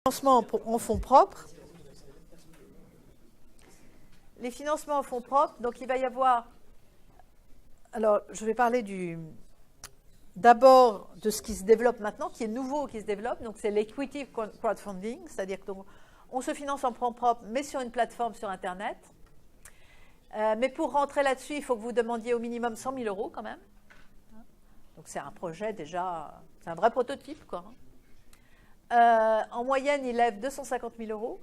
Financement en fonds propres. Les financements en fonds propres, donc il va y avoir... Alors, je vais parler d'abord de ce qui se développe maintenant, qui est nouveau, qui se développe. Donc, c'est l'equity crowdfunding, c'est-à-dire qu'on se finance en fonds propres, mais sur une plateforme sur Internet. Mais pour rentrer là-dessus, il faut que vous demandiez au minimum 100 000 € quand même. Donc, c'est un projet déjà... C'est un vrai prototype, quoi. En moyenne, il lève 250 000 €.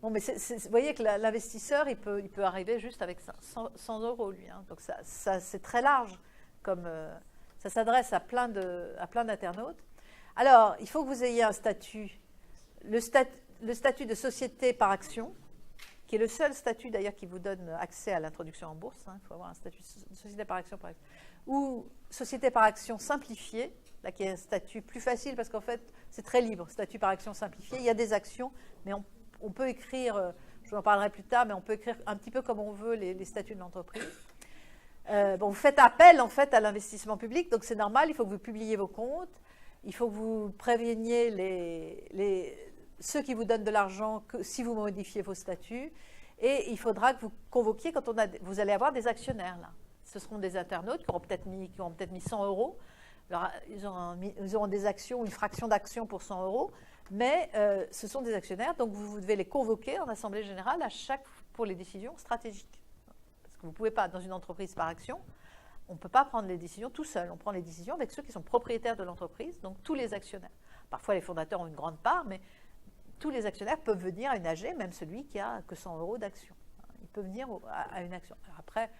Bon, mais vous voyez que l'investisseur, il peut arriver juste avec 100 €, lui. Hein. Donc, ça c'est très large. Ça s'adresse à plein d'internautes. Alors, il faut que vous ayez un statut. Le statut de société par action, qui est le seul statut, d'ailleurs, qui vous donne accès à l'introduction en bourse. Hein. Il faut avoir un statut de société par action. Ou société par action simplifiée, là, qui est un statut plus facile, parce qu'en fait, c'est très libre, statut par action simplifié. Il y a des actions, mais on peut écrire, je vous en parlerai plus tard, mais on peut écrire un petit peu comme on veut les statuts de l'entreprise. Bon, vous faites appel, en fait, à l'investissement public, donc c'est normal, il faut que vous publiez vos comptes, il faut que vous préveniez ceux qui vous donnent de l'argent si vous modifiez vos statuts, et il faudra que vous convoquiez quand vous allez avoir des actionnaires, là. Ce seront des internautes qui auront peut-être mis 100 €. Alors, ils auront des actions, une fraction d'action pour 100 €, mais ce sont des actionnaires, donc vous devez les convoquer en assemblée générale pour les décisions stratégiques. Parce que vous ne pouvez pas, dans une entreprise par action, on ne peut pas prendre les décisions tout seul. On prend les décisions avec ceux qui sont propriétaires de l'entreprise, donc tous les actionnaires. Parfois, les fondateurs ont une grande part, mais tous les actionnaires peuvent venir à une AG, même celui qui a que 100 € d'action. Il peut venir à une action. Alors après...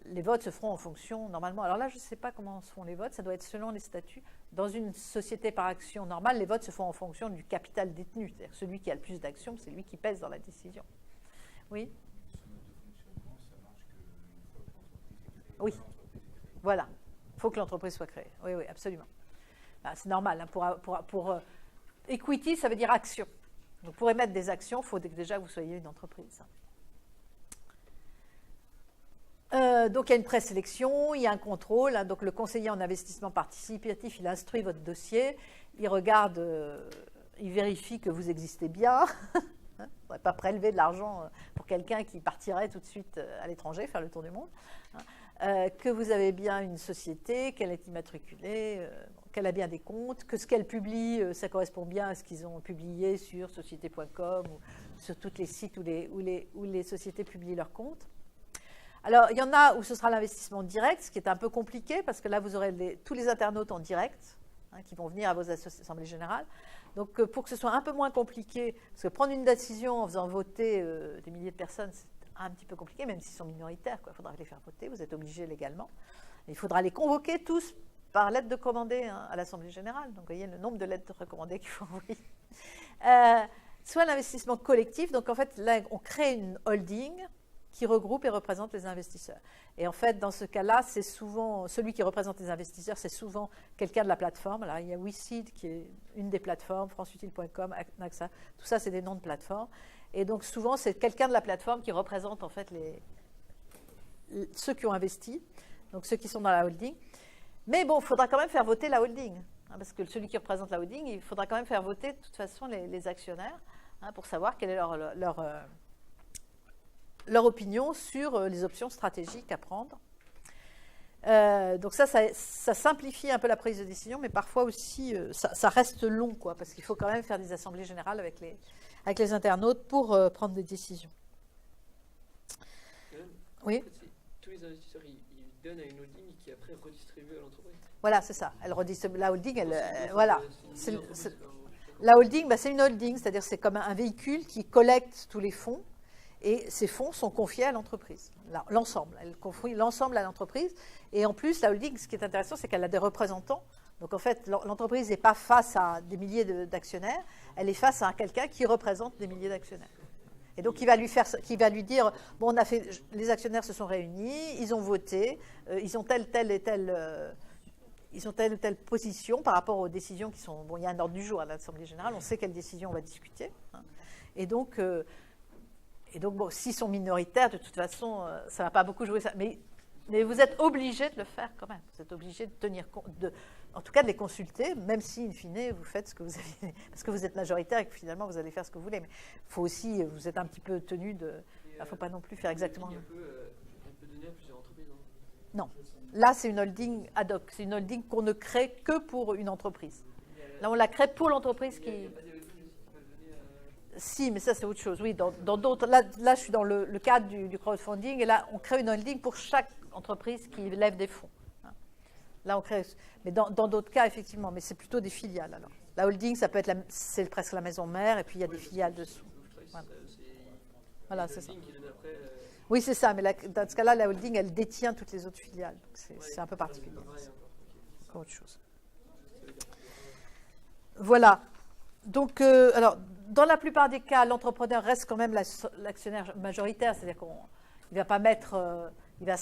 les votes se feront en fonction, normalement. Alors là, je ne sais pas comment se font les votes, ça doit être selon les statuts. Dans une société par action normale, les votes se font en fonction du capital détenu. C'est-à-dire celui qui a le plus d'actions, c'est lui qui pèse dans la décision. Oui ? Oui, voilà. Il faut que l'entreprise soit créée. Oui, oui, absolument. Ben, c'est normal. Hein, pour equity, ça veut dire action. Donc pour émettre des actions, il faut déjà que vous soyez une entreprise. Donc, il y a une présélection, il y a un contrôle. Hein, donc, le conseiller en investissement participatif, il instruit votre dossier, il regarde, il vérifie que vous existez bien. On ne va pas prélever de l'argent pour quelqu'un qui partirait tout de suite à l'étranger, faire le tour du monde. Que vous avez bien une société, qu'elle est immatriculée, qu'elle a bien des comptes, que ce qu'elle publie, ça correspond bien à ce qu'ils ont publié sur société.com ou sur tous les sites où les sociétés publient leurs comptes. Alors, il y en a où ce sera l'investissement direct, ce qui est un peu compliqué, parce que là, vous aurez tous les internautes en direct, hein, qui vont venir à vos assemblées générales. Donc, pour que ce soit un peu moins compliqué, parce que prendre une décision en faisant voter des milliers de personnes, c'est un petit peu compliqué, même s'ils sont minoritaires, quoi. Il faudra les faire voter, vous êtes obligés légalement. Il faudra les convoquer tous par lettre de commandée, hein, à l'assemblée générale. Donc, vous voyez le nombre de lettres recommandées qu'il faut envoyer. Soit l'investissement collectif, donc en fait, là, on crée une holding qui regroupe et représente les investisseurs. Et en fait, dans ce cas-là, c'est souvent, celui qui représente les investisseurs, c'est souvent quelqu'un de la plateforme. Alors, il y a WeSeed, qui est une des plateformes, franceutile.com, AXA, tout ça, c'est des noms de plateformes. Et donc, souvent, c'est quelqu'un de la plateforme qui représente, en fait, ceux qui ont investi, donc ceux qui sont dans la holding. Mais bon, il faudra quand même faire voter la holding, hein, parce que celui qui représente la holding, il faudra quand même faire voter, de toute façon, les actionnaires, hein, pour savoir quelle est leur opinion sur les options stratégiques à prendre. Donc ça simplifie un peu la prise de décision, mais parfois aussi, ça reste long, quoi, parce qu'il faut quand même faire des assemblées générales avec les internautes pour prendre des décisions. Oui. Tous les investisseurs, ils donnent à une holding qui après redistribue à l'entreprise. Voilà, c'est ça. Elle redistribue, la holding, voilà. La holding, c'est une holding, c'est-à-dire c'est comme un véhicule qui collecte tous les fonds. Et ces fonds sont confiés à l'entreprise, l'ensemble. Elle confie l'ensemble à l'entreprise. Et en plus, la holding, ce qui est intéressant, c'est qu'elle a des représentants. Donc en fait, l'entreprise n'est pas face à des milliers d'actionnaires, elle est face à quelqu'un qui représente des milliers d'actionnaires. Et donc, qui va lui dire, bon, les actionnaires se sont réunis, ils ont voté, ils ont telle ou telle position par rapport aux décisions qui sont... Bon, il y a un ordre du jour à l'Assemblée générale, on sait quelles décisions on va discuter. Hein. Et donc, bon, s'ils sont minoritaires, de toute façon, ça ne va pas beaucoup jouer ça. Mais Mais vous êtes obligé de le faire quand même. Vous êtes obligé de tenir compte, en tout cas de les consulter, même si, in fine, vous faites ce que vous avez, parce que vous êtes majoritaire et que finalement vous allez faire ce que vous voulez. Mais il faut aussi, vous êtes un petit peu tenu de. Il ne faut pas non plus faire exactement. On peut donner à plusieurs entreprises. Non. Là, c'est une holding ad hoc. C'est une holding qu'on ne crée que pour une entreprise. Là, on la crée pour l'entreprise qui. Si, mais ça, c'est autre chose. Oui, dans d'autres. Là, je suis dans le cadre du crowdfunding et là, on crée une holding pour chaque entreprise qui lève des fonds. Là, on crée. Mais dans d'autres cas, effectivement, mais c'est plutôt des filiales. Alors, la holding, ça peut être, c'est presque la maison mère et puis il y a des filiales dessous. Voilà, c'est ça. Oui, c'est ça. Mais dans ce cas-là, la holding, elle détient toutes les autres filiales. C'est un peu particulier. C'est autre chose. Voilà. Donc, alors, dans la plupart des cas, l'entrepreneur reste quand même l'actionnaire majoritaire, c'est-à-dire qu'il ne va pas mettre,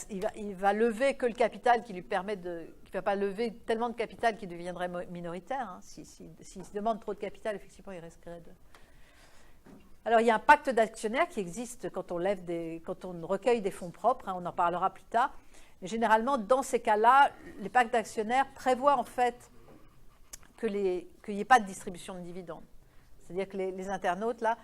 il va lever que le capital qui lui permet de, il ne va pas lever tellement de capital qu'il deviendrait minoritaire. Hein. S'il se demande trop de capital, effectivement, il risquerait de. Alors, il y a un pacte d'actionnaires qui existe quand on recueille des fonds propres. Hein, on en parlera plus tard. Mais généralement, dans ces cas-là, les pactes d'actionnaires prévoient en fait qu'il n'y ait pas de distribution de dividendes. C'est-à-dire que les internautes, là,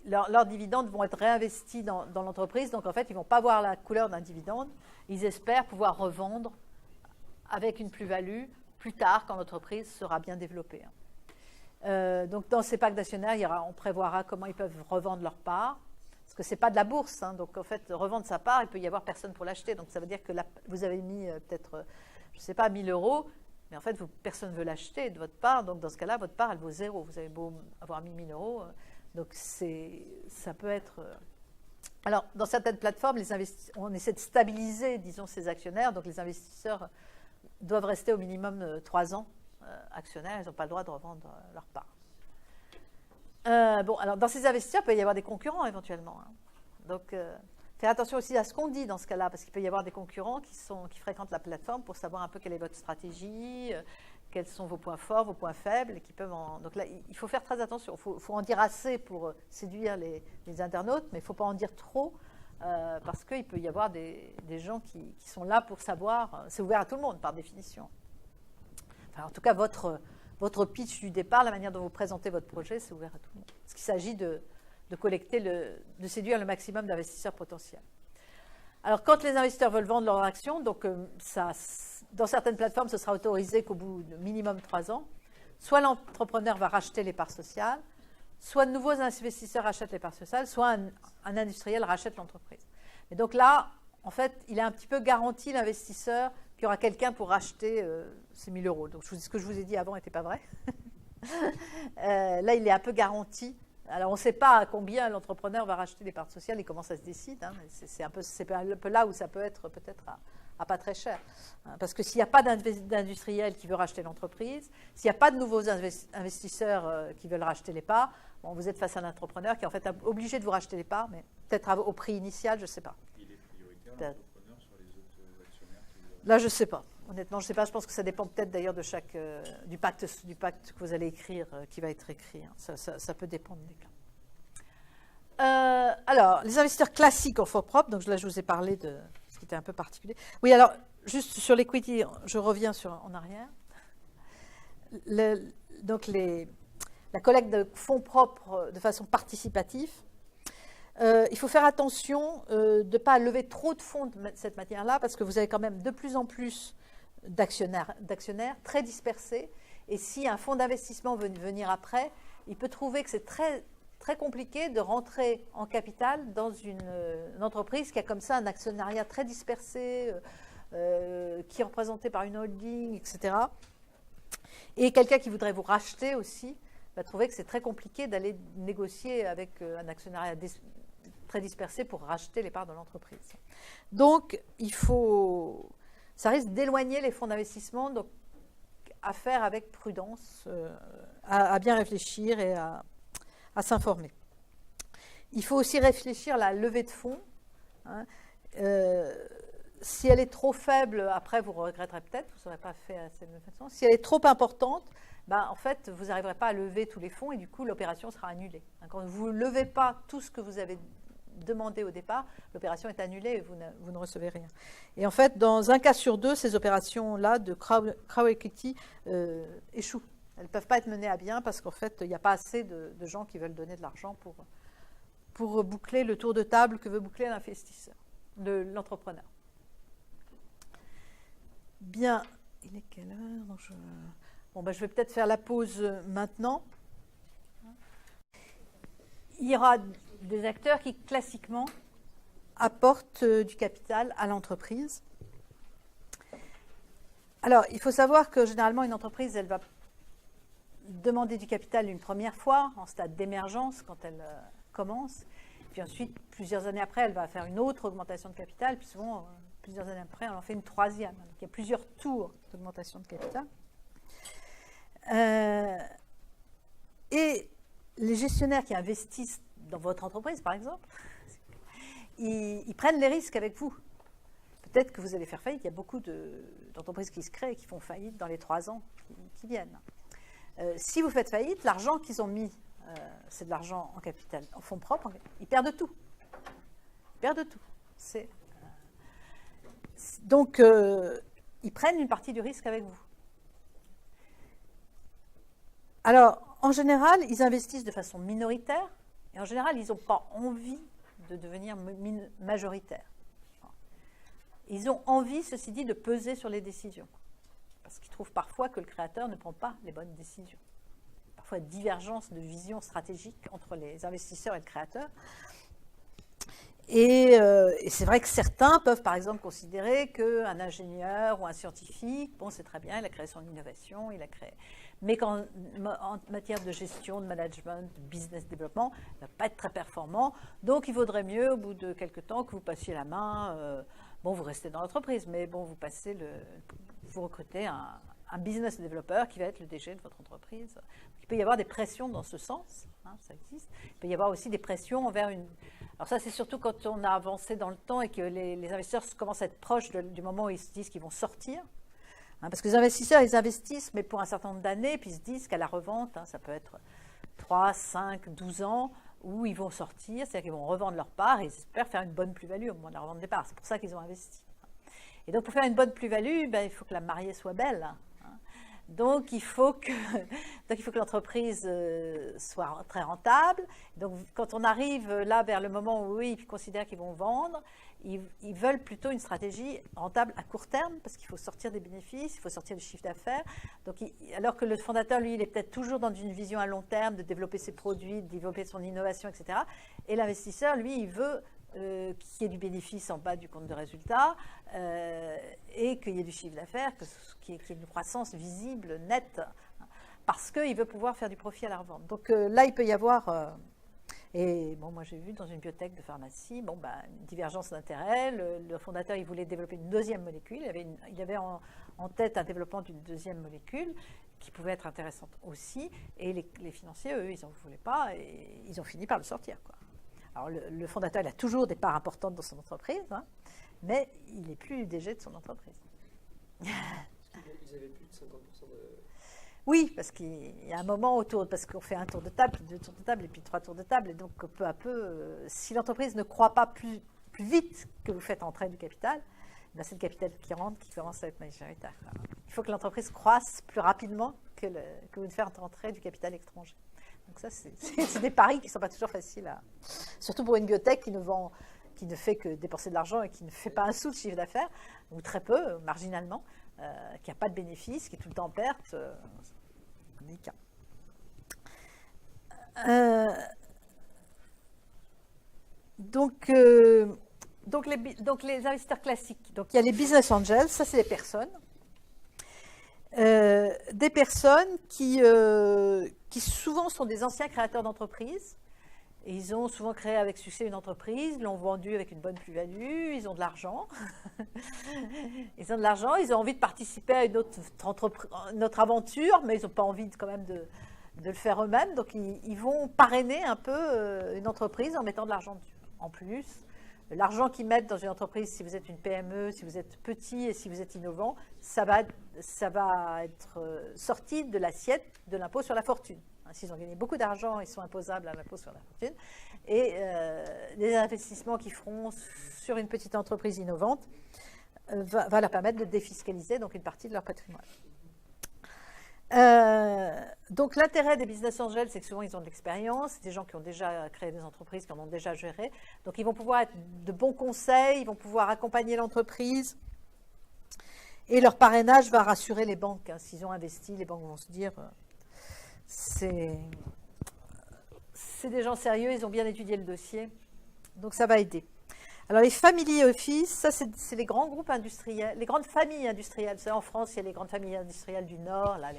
leurs dividendes vont être réinvestis dans l'entreprise. Donc, en fait, ils ne vont pas voir la couleur d'un dividende. Ils espèrent pouvoir revendre avec une plus-value plus tard quand l'entreprise sera bien développée. Donc, dans ces pactes d'actionnaires, on prévoira comment ils peuvent revendre leur part. Parce que ce n'est pas de la bourse. Hein, donc, en fait, revendre sa part, il peut y avoir personne pour l'acheter. Donc, ça veut dire que vous avez mis peut-être, je ne sais pas, 1 000 €. Mais en fait, personne ne veut l'acheter de votre part. Donc, dans ce cas-là, votre part, elle vaut 0. Vous avez beau avoir mis 1 000 €. Donc, ça peut être. Alors, dans certaines plateformes, on essaie de stabiliser, disons, ces actionnaires. Donc, les investisseurs doivent rester au minimum 3 ans actionnaires. Ils n'ont pas le droit de revendre leur part. Bon, alors, dans ces investisseurs, il peut y avoir des concurrents éventuellement. Hein. Donc, faire attention aussi à ce qu'on dit dans ce cas-là, parce qu'il peut y avoir des concurrents qui fréquentent la plateforme pour savoir un peu quelle est votre stratégie, quels sont vos points forts, vos points faibles. Et qui peuvent donc là, il faut faire très attention. Il faut en dire assez pour séduire les internautes, mais il ne faut pas en dire trop, parce qu'il peut y avoir des gens qui sont là pour savoir. C'est ouvert à tout le monde, par définition. Enfin, en tout cas, votre pitch du départ, la manière dont vous présentez votre projet, c'est ouvert à tout le monde. Parce qu'il s'agit de séduire le maximum d'investisseurs potentiels. Alors, quand les investisseurs veulent vendre leurs actions, donc dans certaines plateformes, ce sera autorisé qu'au bout de minimum 3 ans, soit l'entrepreneur va racheter les parts sociales, soit de nouveaux investisseurs rachètent les parts sociales, soit un industriel rachète l'entreprise. Et donc là, en fait, il a un petit peu garanti l'investisseur qu'il y aura quelqu'un pour racheter ces 1 000 €. Donc, ce que je vous ai dit avant n'était pas vrai. Là, il est un peu garanti. Alors, on ne sait pas à combien l'entrepreneur va racheter les parts sociales et comment ça se décide. Hein. C'est un peu là où ça peut être peut-être à pas très cher. Hein. Parce que s'il n'y a pas d'industriel qui veut racheter l'entreprise, s'il n'y a pas de nouveaux investisseurs qui veulent racheter les parts, bon, vous êtes face à un entrepreneur qui est en fait obligé de vous racheter les parts, mais peut-être au prix initial, je ne sais pas. Il est prioritaire, l'entrepreneur, sur les autres actionnaires Là, je ne sais pas. Honnêtement, je ne sais pas. Je pense que ça dépend peut-être d'ailleurs de du pacte que vous allez écrire, qui va être écrit. Hein. Ça peut dépendre des cas. Alors, les investisseurs classiques en fonds propres, donc là, je vous ai parlé de ce qui était un peu particulier. Oui, alors, juste sur l'equity, je reviens en arrière. Donc, la collecte de fonds propres de façon participative. Il faut faire attention de ne pas lever trop de fonds de cette manière-là, parce que vous avez quand même de plus en plus d'actionnaires très dispersés. Et si un fonds d'investissement veut venir après, il peut trouver que c'est très, très compliqué de rentrer en capital dans une entreprise qui a comme ça un actionnariat très dispersé, qui est représenté par une holding, etc. Et quelqu'un qui voudrait vous racheter aussi va trouver que c'est très compliqué d'aller négocier avec un actionnariat très dispersé pour racheter les parts de l'entreprise. Donc, ça risque d'éloigner les fonds d'investissement, donc à faire avec prudence, à bien réfléchir et à s'informer. Il faut aussi réfléchir à la levée de fonds. Hein. Si elle est trop faible, après vous regretterez peut-être, vous ne serez pas fait à cette même façon. Si elle est trop importante, en fait, vous n'arriverez pas à lever tous les fonds et du coup, l'opération sera annulée. Quand vous ne levez pas tout ce que vous avez demandé au départ, l'opération est annulée et vous ne recevez rien. Et en fait, dans un cas sur deux, ces opérations-là de crowd equity échouent. Elles ne peuvent pas être menées à bien parce qu'en fait, il n'y a pas assez de gens qui veulent donner de l'argent pour boucler le tour de table que veut boucler l'investisseur, l'entrepreneur. Bien, il est quelle heure? Je vais peut-être faire la pause maintenant. Il y aura des acteurs qui, classiquement, apportent du capital à l'entreprise. Alors, il faut savoir que, généralement, une entreprise, elle va demander du capital une première fois, en stade d'émergence, quand elle commence. Puis ensuite, plusieurs années après, elle va faire une autre augmentation de capital. Puis souvent, plusieurs années après, elle en fait une troisième. Donc, il y a plusieurs tours d'augmentation de capital. Et les gestionnaires qui investissent dans votre entreprise, par exemple, ils prennent les risques avec vous. Peut-être que vous allez faire faillite. Il y a beaucoup d'entreprises qui se créent et qui font faillite dans les 3 ans qui viennent. Si vous faites faillite, l'argent qu'ils ont mis, c'est de l'argent en capital, en fonds propres, ils perdent tout. Ils perdent tout. Donc, ils prennent une partie du risque avec vous. Alors, en général, ils investissent de façon minoritaire et en général, ils n'ont pas envie de devenir majoritaires. Ils ont envie, ceci dit, de peser sur les décisions parce qu'ils trouvent parfois que le créateur ne prend pas les bonnes décisions. Parfois, divergence de vision stratégique entre les investisseurs et le créateur. Et c'est vrai que certains peuvent, par exemple, considérer qu'un ingénieur ou un scientifique, bon, c'est très bien, il a créé son innovation, il a créé... Mais en matière de gestion, de management, de business développement, il ne va pas être très performant. Donc, il vaudrait mieux, au bout de quelques temps, que vous passiez la main. Bon, vous restez dans l'entreprise, mais bon, vous recrutez un business développeur qui va être le DG de votre entreprise. Il peut y avoir des pressions dans ce sens, hein, ça existe. Il peut y avoir aussi des pressions envers une... Alors ça, c'est surtout quand on a avancé dans le temps et que les investisseurs commencent à être proches du moment où ils se disent qu'ils vont sortir. Hein, parce que les investisseurs, ils investissent, mais pour un certain nombre d'années, puis ils se disent qu'à la revente, hein, ça peut être 3, 5, 12 ans, où ils vont sortir, c'est-à-dire qu'ils vont revendre leur part et ils espèrent faire une bonne plus-value au moment de la revente de départ. C'est pour ça qu'ils ont investi. Et donc, pour faire une bonne plus-value, il faut que la mariée soit belle. Donc, il faut que l'entreprise soit très rentable. Donc, quand on arrive là vers le moment où ils considèrent qu'ils vont vendre, ils veulent plutôt une stratégie rentable à court terme parce qu'il faut sortir des bénéfices, il faut sortir du chiffre d'affaires. Donc, alors que le fondateur, lui, il est peut-être toujours dans une vision à long terme de développer ses produits, de développer son innovation, etc. Et l'investisseur, lui, il veut qu'il y ait du bénéfice en bas du compte de résultat et qu'il y ait du chiffre d'affaires, qu'il y ait une croissance visible, nette, parce qu'il veut pouvoir faire du profit à la revente. Donc là, il peut y avoir... et bon, moi j'ai vu dans une biotech de pharmacie, une divergence d'intérêt. Le fondateur, il voulait développer une deuxième molécule. Il avait en tête un développement d'une deuxième molécule qui pouvait être intéressante aussi. Et les financiers, eux, ils n'en voulaient pas et ils ont fini par le sortir, quoi. Alors, le fondateur, il a toujours des parts importantes dans son entreprise, hein, mais il n'est plus DG de son entreprise. Ils avaient plus de 50% de... Oui, parce qu'il y a un moment parce qu'on fait un tour de table, puis 2 tours de table, et puis 3 tours de table, et donc peu à peu, si l'entreprise ne croît pas plus vite que vous faites entrer du capital, c'est le capital qui rentre qui commence à être majoritaire. Il faut que l'entreprise croisse plus rapidement que vous ne faites entrer du capital étranger. Donc ça, c'est des paris qui ne sont pas toujours faciles, surtout pour une biotech qui ne fait que dépenser de l'argent et qui ne fait pas un sou de chiffre d'affaires, ou très peu, marginalement, qui n'a pas de bénéfice, qui est tout le temps en perte. C'est délicat. Donc les investisseurs classiques. Donc il y a les business angels, ça c'est les personnes. Des personnes qui souvent sont des anciens créateurs d'entreprises. Et ils ont souvent créé avec succès une entreprise, l'ont vendue avec une bonne plus-value, ils ont de l'argent. Ils ont envie de participer à une autre aventure, mais ils n'ont pas envie quand même de le faire eux-mêmes. Donc ils vont parrainer un peu une entreprise en mettant de l'argent dessus. En plus, l'argent qu'ils mettent dans une entreprise, si vous êtes une PME, si vous êtes petit et si vous êtes innovant, ça va être sorti de l'assiette de l'impôt sur la fortune. S'ils ont gagné beaucoup d'argent, ils sont imposables à l'impôt sur la fortune. Et les investissements qu'ils feront sur une petite entreprise innovante va leur permettre de défiscaliser donc une partie de leur patrimoine. Donc l'intérêt des business angels, c'est que souvent ils ont de l'expérience, c'est des gens qui ont déjà créé des entreprises, qui en ont déjà géré, donc ils vont pouvoir être de bons conseils, ils vont pouvoir accompagner l'entreprise, et leur parrainage va rassurer les banques. S'ils ont investi, les banques vont se dire c'est des gens sérieux, ils ont bien étudié le dossier, donc ça va aider. Alors les family office, ça c'est les grands groupes industriels, les grandes familles industrielles. Vous savez, en France, il y a les grandes familles industrielles du Nord, là,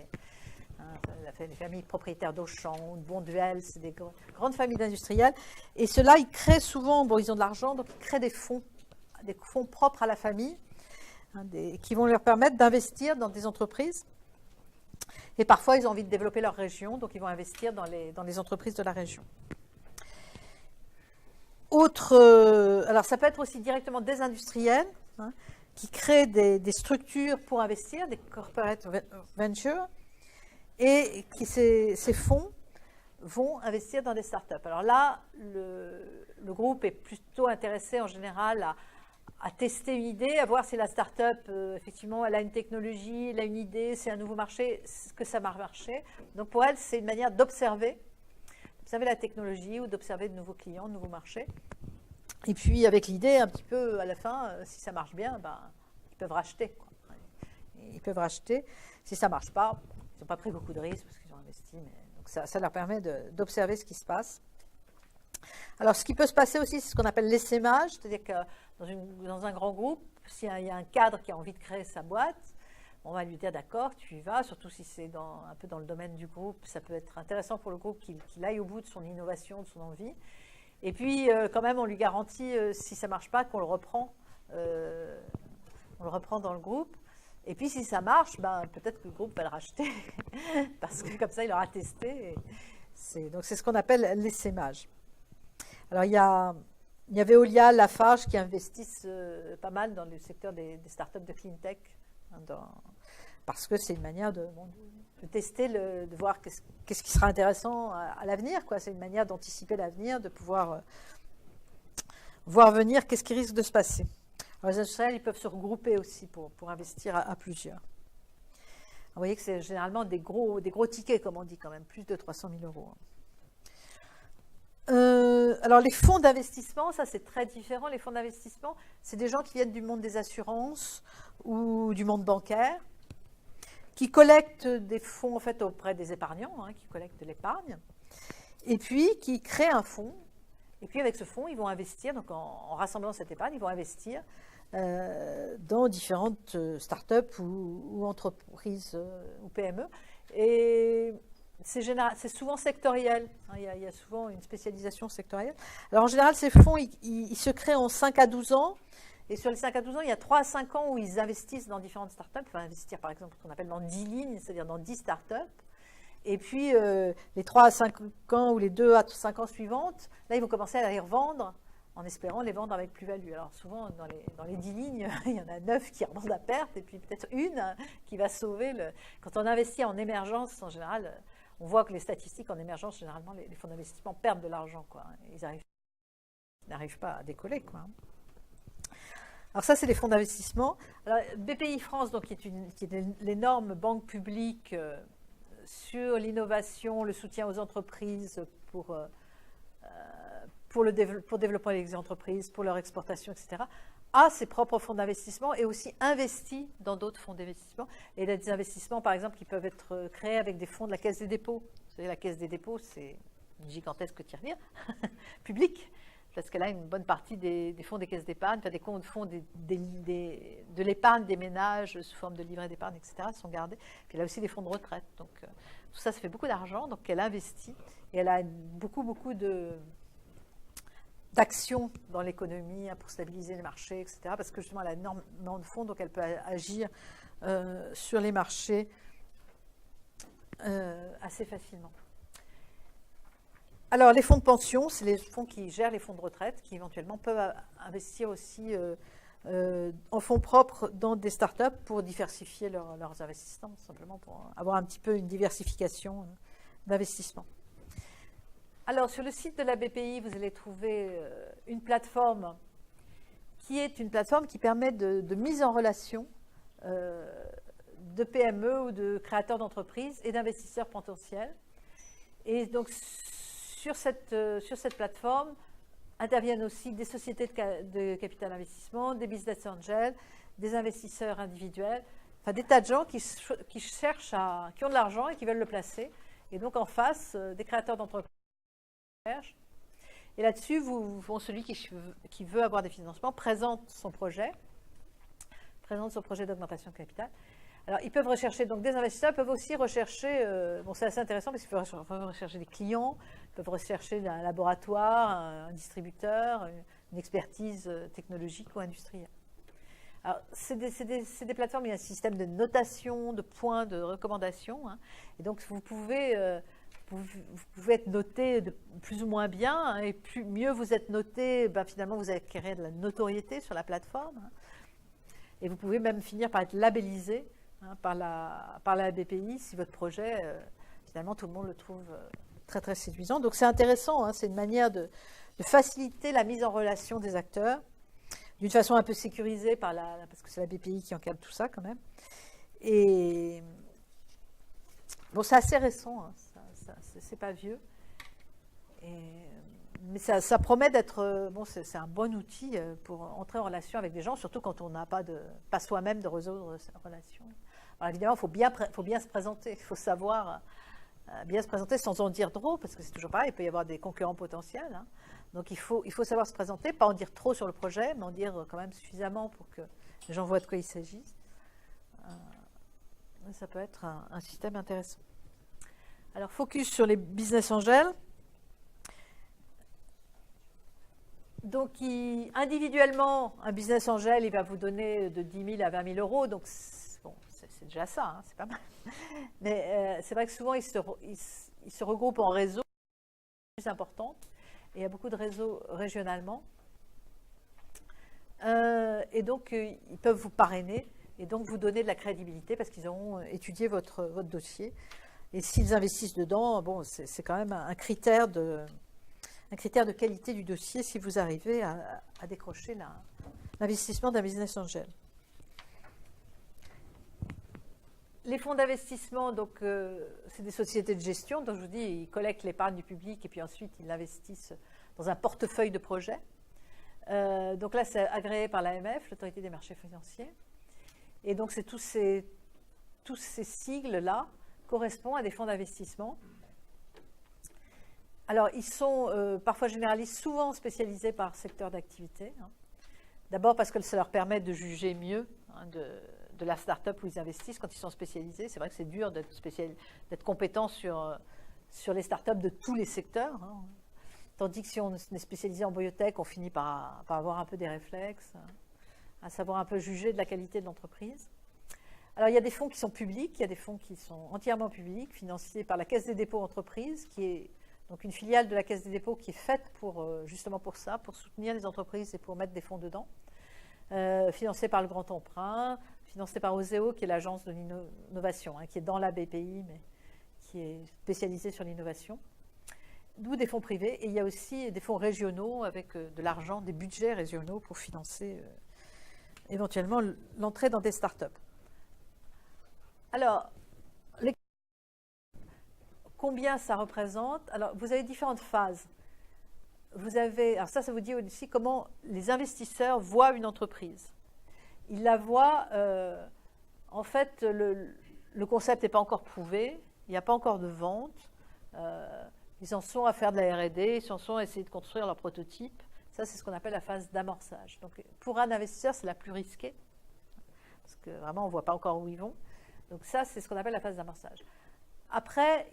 les familles propriétaires d'Auchan, de Bonduel, c'est des grandes familles d'industriels. Et ceux-là, ils créent souvent, bon, ils ont de l'argent, donc ils créent des fonds propres à la famille, qui vont leur permettre d'investir dans des entreprises. Et parfois, ils ont envie de développer leur région, donc ils vont investir dans les entreprises de la région. Alors ça peut être aussi directement des industriels qui créent des structures pour investir, des corporate ventures, et ces fonds vont investir dans des startups. Alors là, le groupe est plutôt intéressé en général à tester une idée, à voir si la startup, effectivement, elle a une technologie, elle a une idée, c'est un nouveau marché, que ça va marcher. Donc pour elle, c'est une manière d'observer la technologie ou d'observer de nouveaux clients, de nouveaux marchés. Et puis avec l'idée, un petit peu à la fin, si ça marche bien, ils peuvent racheter. Ils peuvent racheter. Si ça ne marche pas, ils n'ont pas pris beaucoup de risques parce qu'ils ont investi. Donc ça leur permet d'observer ce qui se passe. Alors ce qui peut se passer aussi, c'est ce qu'on appelle l'essaimage, c'est-à-dire que dans un grand groupe, s'il y a un cadre qui a envie de créer sa boîte, on va lui dire d'accord, tu y vas, surtout si c'est un peu dans le domaine du groupe, ça peut être intéressant pour le groupe qu'il aille au bout de son innovation, de son envie. Et puis quand même, on lui garantit, si ça ne marche pas, qu'on le reprend dans le groupe. Et puis si ça marche, peut-être que le groupe va le racheter, parce que comme ça, il aura testé. Donc c'est ce qu'on appelle l'essaimage. Alors il y a Veolia, Lafarge qui investissent pas mal dans le secteur des startups de clean tech, parce que c'est une manière de tester, de voir qu'est-ce qui sera intéressant à l'avenir. C'est une manière d'anticiper l'avenir, de pouvoir voir venir qu'est-ce qui risque de se passer. Alors, les industriels, ils peuvent se regrouper aussi pour investir à plusieurs. Alors, vous voyez que c'est généralement des gros tickets, comme on dit quand même, plus de 300 000 euros. Alors les fonds d'investissement, ça c'est très différent. Les fonds d'investissement, c'est des gens qui viennent du monde des assurances ou du monde bancaire, qui collectent des fonds en fait auprès des épargnants, qui collectent de l'épargne, et puis qui créent un fonds. Et puis avec ce fonds, ils vont investir, donc en rassemblant cette épargne, ils vont investir dans différentes startups ou entreprises ou PME. Et c'est souvent sectoriel, il y a souvent une spécialisation sectorielle. Alors en général, ces fonds, ils se créent en 5 à 12 ans, et sur les 5 à 12 ans, il y a 3 à 5 ans où ils investissent dans différentes startups. Ils vont investir par exemple ce qu'on appelle dans 10 lignes, c'est-à-dire dans 10 startups. Et puis les 3 à 5 ans ou les 2 à 5 ans suivantes, là ils vont commencer à les revendre en espérant les vendre avec plus-value. Alors souvent dans les 10 lignes, il y en a 9 qui revendent à perte, et puis peut-être une qui va sauver Quand on investit en émergence, en général, on voit que les statistiques en émergence, généralement, les fonds d'investissement perdent de l'argent. Ils n'arrivent pas à décoller. Alors ça, c'est les fonds d'investissement. Alors, BPI France, donc, qui est l'énorme banque publique sur l'innovation, le soutien aux entreprises pour développer les entreprises, pour leur exportation, etc., a ses propres fonds d'investissement et aussi investit dans d'autres fonds d'investissement. Et il y a des investissements, par exemple, qui peuvent être créés avec des fonds de la Caisse des dépôts. Vous savez, la Caisse des dépôts, c'est une gigantesque tirelire publique, parce qu'elle a une bonne partie des fonds des caisses d'épargne, enfin des fonds de l'épargne des ménages sous forme de livrets d'épargne, etc., sont gardés. Puis elle a aussi des fonds de retraite. Donc tout ça, ça fait beaucoup d'argent. Donc elle investit et elle a beaucoup d'actions dans l'économie pour stabiliser les marchés, etc. Parce que justement, elle a énormément de fonds, donc elle peut agir sur les marchés assez facilement. Alors, les fonds de pension, c'est les fonds qui gèrent les fonds de retraite, qui éventuellement peuvent investir aussi en fonds propres dans des startups pour diversifier leurs investissements, simplement pour avoir un petit peu une diversification d'investissement. Alors, sur le site de la BPI, vous allez trouver une plateforme qui est une plateforme qui permet de mise en relation de PME ou de créateurs d'entreprises et d'investisseurs potentiels. Et donc, sur cette plateforme, interviennent aussi des sociétés de capital investissement, des business angels, des investisseurs individuels, enfin des tas de gens qui cherchent qui ont de l'argent et qui veulent le placer. Et donc, en face, des créateurs d'entreprises. Et là-dessus, celui qui veut avoir des financements présente son projet d'augmentation de capital. Alors, ils peuvent rechercher, donc des investisseurs peuvent aussi rechercher, c'est assez intéressant parce qu'ils peuvent rechercher des clients, ils peuvent rechercher un laboratoire, un distributeur, une expertise technologique ou industrielle. Alors, c'est des plateformes, il y a un système de notation, de points, de recommandations, hein, et donc vous pouvez être noté de plus ou moins bien, hein, et mieux vous êtes noté, finalement vous acquérez de la notoriété sur la plateforme, hein, et vous pouvez même finir par être labellisé, hein, par la BPI si votre projet, finalement tout le monde le trouve très très séduisant. Donc c'est intéressant, hein, c'est une manière de faciliter la mise en relation des acteurs, d'une façon un peu sécurisée parce que c'est la BPI qui encadre tout ça quand même. Et bon, c'est assez récent, hein, c'est pas vieux, mais ça promet d'être, c'est un bon outil pour entrer en relation avec des gens, surtout quand on n'a pas soi-même de réseau de relation. Alors évidemment, il faut bien se présenter, il faut savoir bien se présenter sans en dire trop, parce que c'est toujours pareil, il peut y avoir des concurrents potentiels, hein. Donc il faut savoir se présenter, pas en dire trop sur le projet, mais en dire quand même suffisamment pour que les gens voient de quoi il s'agit. Ça peut être un système intéressant. Alors, focus sur les business angels. Donc, individuellement, un business angel, il va vous donner de 10 000 à 20 000 euros. Donc, c'est déjà ça, hein, c'est pas mal. Mais c'est vrai que souvent, ils se regroupent en réseaux plus importants. Et il y a beaucoup de réseaux régionalement. Et donc, ils peuvent vous parrainer et donc vous donner de la crédibilité parce qu'ils auront étudié votre dossier. Et s'ils investissent dedans, c'est quand même un critère de qualité du dossier si vous arrivez à décrocher l'investissement d'un business angel. Les fonds d'investissement, donc, c'est des sociétés de gestion. Donc, je vous dis, ils collectent l'épargne du public et puis ensuite, ils l'investissent dans un portefeuille de projets. Donc là, c'est agréé par l'AMF, l'Autorité des marchés financiers. Et donc, tous ces sigles-là correspondent à des fonds d'investissement. Alors, ils sont parfois généralistes, souvent spécialisés par secteur d'activité, hein. D'abord parce que ça leur permet de juger mieux, hein, de la start-up où ils investissent quand ils sont spécialisés. C'est vrai que c'est dur d'être compétent sur les start-up de tous les secteurs, hein. Tandis que si on est spécialisé en biotech, on finit par avoir un peu des réflexes, à savoir un peu juger de la qualité de l'entreprise. Alors, il y a des fonds qui sont publics, il y a des fonds qui sont entièrement publics, financés par la Caisse des dépôts entreprises, qui est donc une filiale de la Caisse des dépôts qui est faite justement pour ça, pour soutenir les entreprises et pour mettre des fonds dedans. Financé par le Grand Emprunt, financé par Oseo, qui est l'agence de l'innovation, hein, qui est dans la BPI, mais qui est spécialisée sur l'innovation. D'où des fonds privés. Et il y a aussi des fonds régionaux avec de l'argent, des budgets régionaux pour financer éventuellement l'entrée dans des startups. Alors, combien ça représente? Alors, vous avez différentes phases. Alors ça vous dit aussi comment les investisseurs voient une entreprise. Ils la voient, en fait, le concept n'est pas encore prouvé, il n'y a pas encore de vente, ils en sont à faire de la R&D, ils en sont à essayer de construire leur prototype. Ça, c'est ce qu'on appelle la phase d'amorçage. Donc, pour un investisseur, c'est la plus risquée, parce que vraiment, on ne voit pas encore où ils vont. Donc ça, c'est ce qu'on appelle la phase d'amorçage. Après,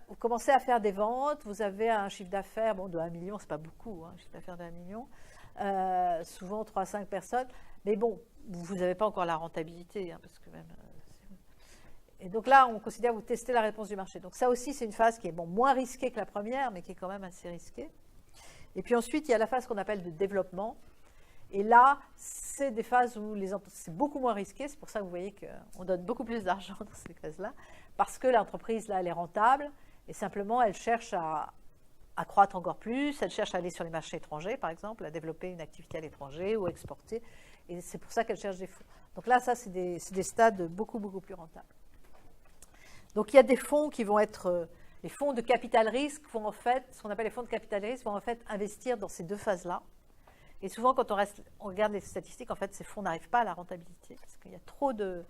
vous commencez à faire des ventes, vous avez un chiffre d'affaires, de 1 million, ce n'est pas beaucoup, hein, un chiffre d'affaires de 1 million, souvent 3 à 5 personnes, mais bon, vous n'avez pas encore la rentabilité, hein, parce que même... Et donc là, on considère que vous testez la réponse du marché. Donc ça aussi, c'est une phase qui est moins risquée que la première, mais qui est quand même assez risquée. Et puis ensuite, il y a la phase qu'on appelle de développement. Et là, c'est des phases où c'est beaucoup moins risqué. C'est pour ça que vous voyez qu'on donne beaucoup plus d'argent dans ces phases-là, parce que l'entreprise, là, elle est rentable. Et simplement, elles cherchent à croître encore plus, elles cherchent à aller sur les marchés étrangers, par exemple, à développer une activité à l'étranger ou à exporter. Et c'est pour ça qu'elles cherchent des fonds. Donc là, ça, c'est des stades beaucoup, beaucoup plus rentables. Donc il y a des fonds qui vont être... les fonds de capital risque vont en fait, ce qu'on appelle les fonds de capital risque, vont en fait investir dans ces deux phases-là. Et souvent, quand on regarde les statistiques, en fait, ces fonds n'arrivent pas à la rentabilité parce qu'il y a trop de...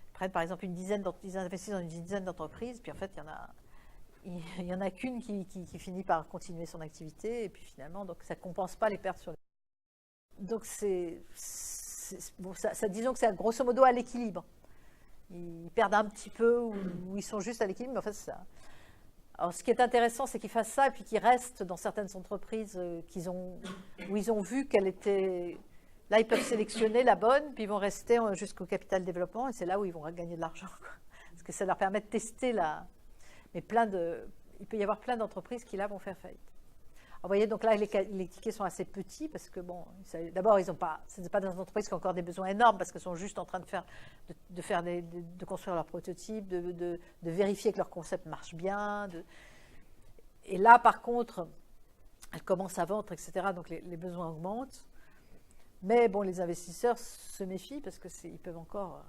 Ils prennent par exemple ils investissent dans une dizaine d'entreprises, puis en fait, il y en a qu'une qui finit par continuer son activité, et puis finalement, donc ça ne compense pas les pertes sur les... Donc bon, disons que c'est grosso modo à l'équilibre. Ils perdent un petit peu ou ils sont juste à l'équilibre, mais en fait, ça... Alors, ce qui est intéressant, c'est qu'ils fassent ça et puis qu'ils restent dans certaines entreprises où ils ont vu qu'elle était... Là, ils peuvent sélectionner la bonne, puis ils vont rester jusqu'au capital développement, et c'est là où ils vont gagner de l'argent. Parce que ça leur permet de tester la... Mais il peut y avoir plein d'entreprises qui, là, vont faire faillite. Alors, vous voyez, donc là, les tickets sont assez ce n'est pas des entreprises qui ont encore des besoins énormes, parce qu'elles sont juste en train de construire leurs prototypes, de vérifier que leur concept marche bien. Et là, par contre, elles commencent à vendre, etc., donc les besoins augmentent. Mais bon, les investisseurs se méfient, parce qu'ils peuvent encore...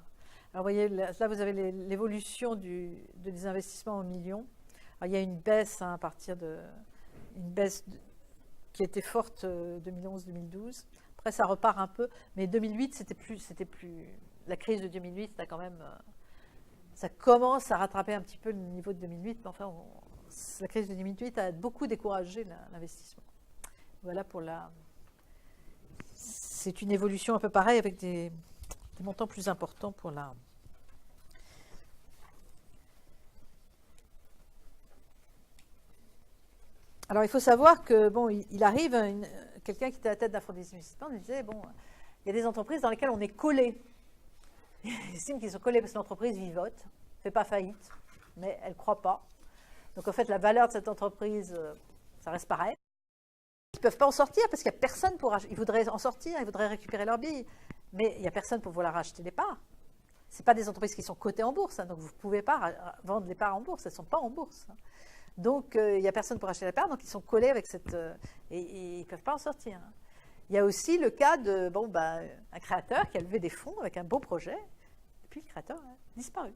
Alors, vous voyez, là, vous avez l'évolution des investissements en millions. Alors, il y a une baisse à partir de... qui était forte 2011-2012. Après, ça repart un peu. Mais 2008, c'était plus... La crise de 2008, ça, quand même... Ça commence à rattraper un petit peu le niveau de 2008. Mais enfin, la crise de 2008 a beaucoup découragé l'investissement. Voilà pour la... C'est une évolution un peu pareille avec des montants plus importants pour la... Alors, il faut savoir que, bon, il arrive, quelqu'un qui était à la tête d'un fonds d'investissement nous disait, bon, il y a des entreprises dans lesquelles on est collé. Ils estiment qu'ils sont collés parce que l'entreprise vivote, ne fait pas faillite, mais elle ne croit pas. Donc, en fait, la valeur de cette entreprise, ça reste pareil. Ils ne peuvent pas en sortir parce qu'il n'y a personne pour acheter. Ils voudraient en sortir, ils voudraient récupérer leurs billes, mais il n'y a personne pour vouloir racheter les parts. Ce n'est pas des entreprises qui sont cotées en bourse, hein, donc vous ne pouvez pas vendre les parts en bourse, elles ne sont pas en bourse. Hein. Donc, il n'y a personne pour acheter la part, donc ils sont collés avec cette... et ils ne peuvent pas en sortir. Hein. Il y a aussi le cas de un créateur qui a levé des fonds avec un beau projet, et puis le créateur a disparu.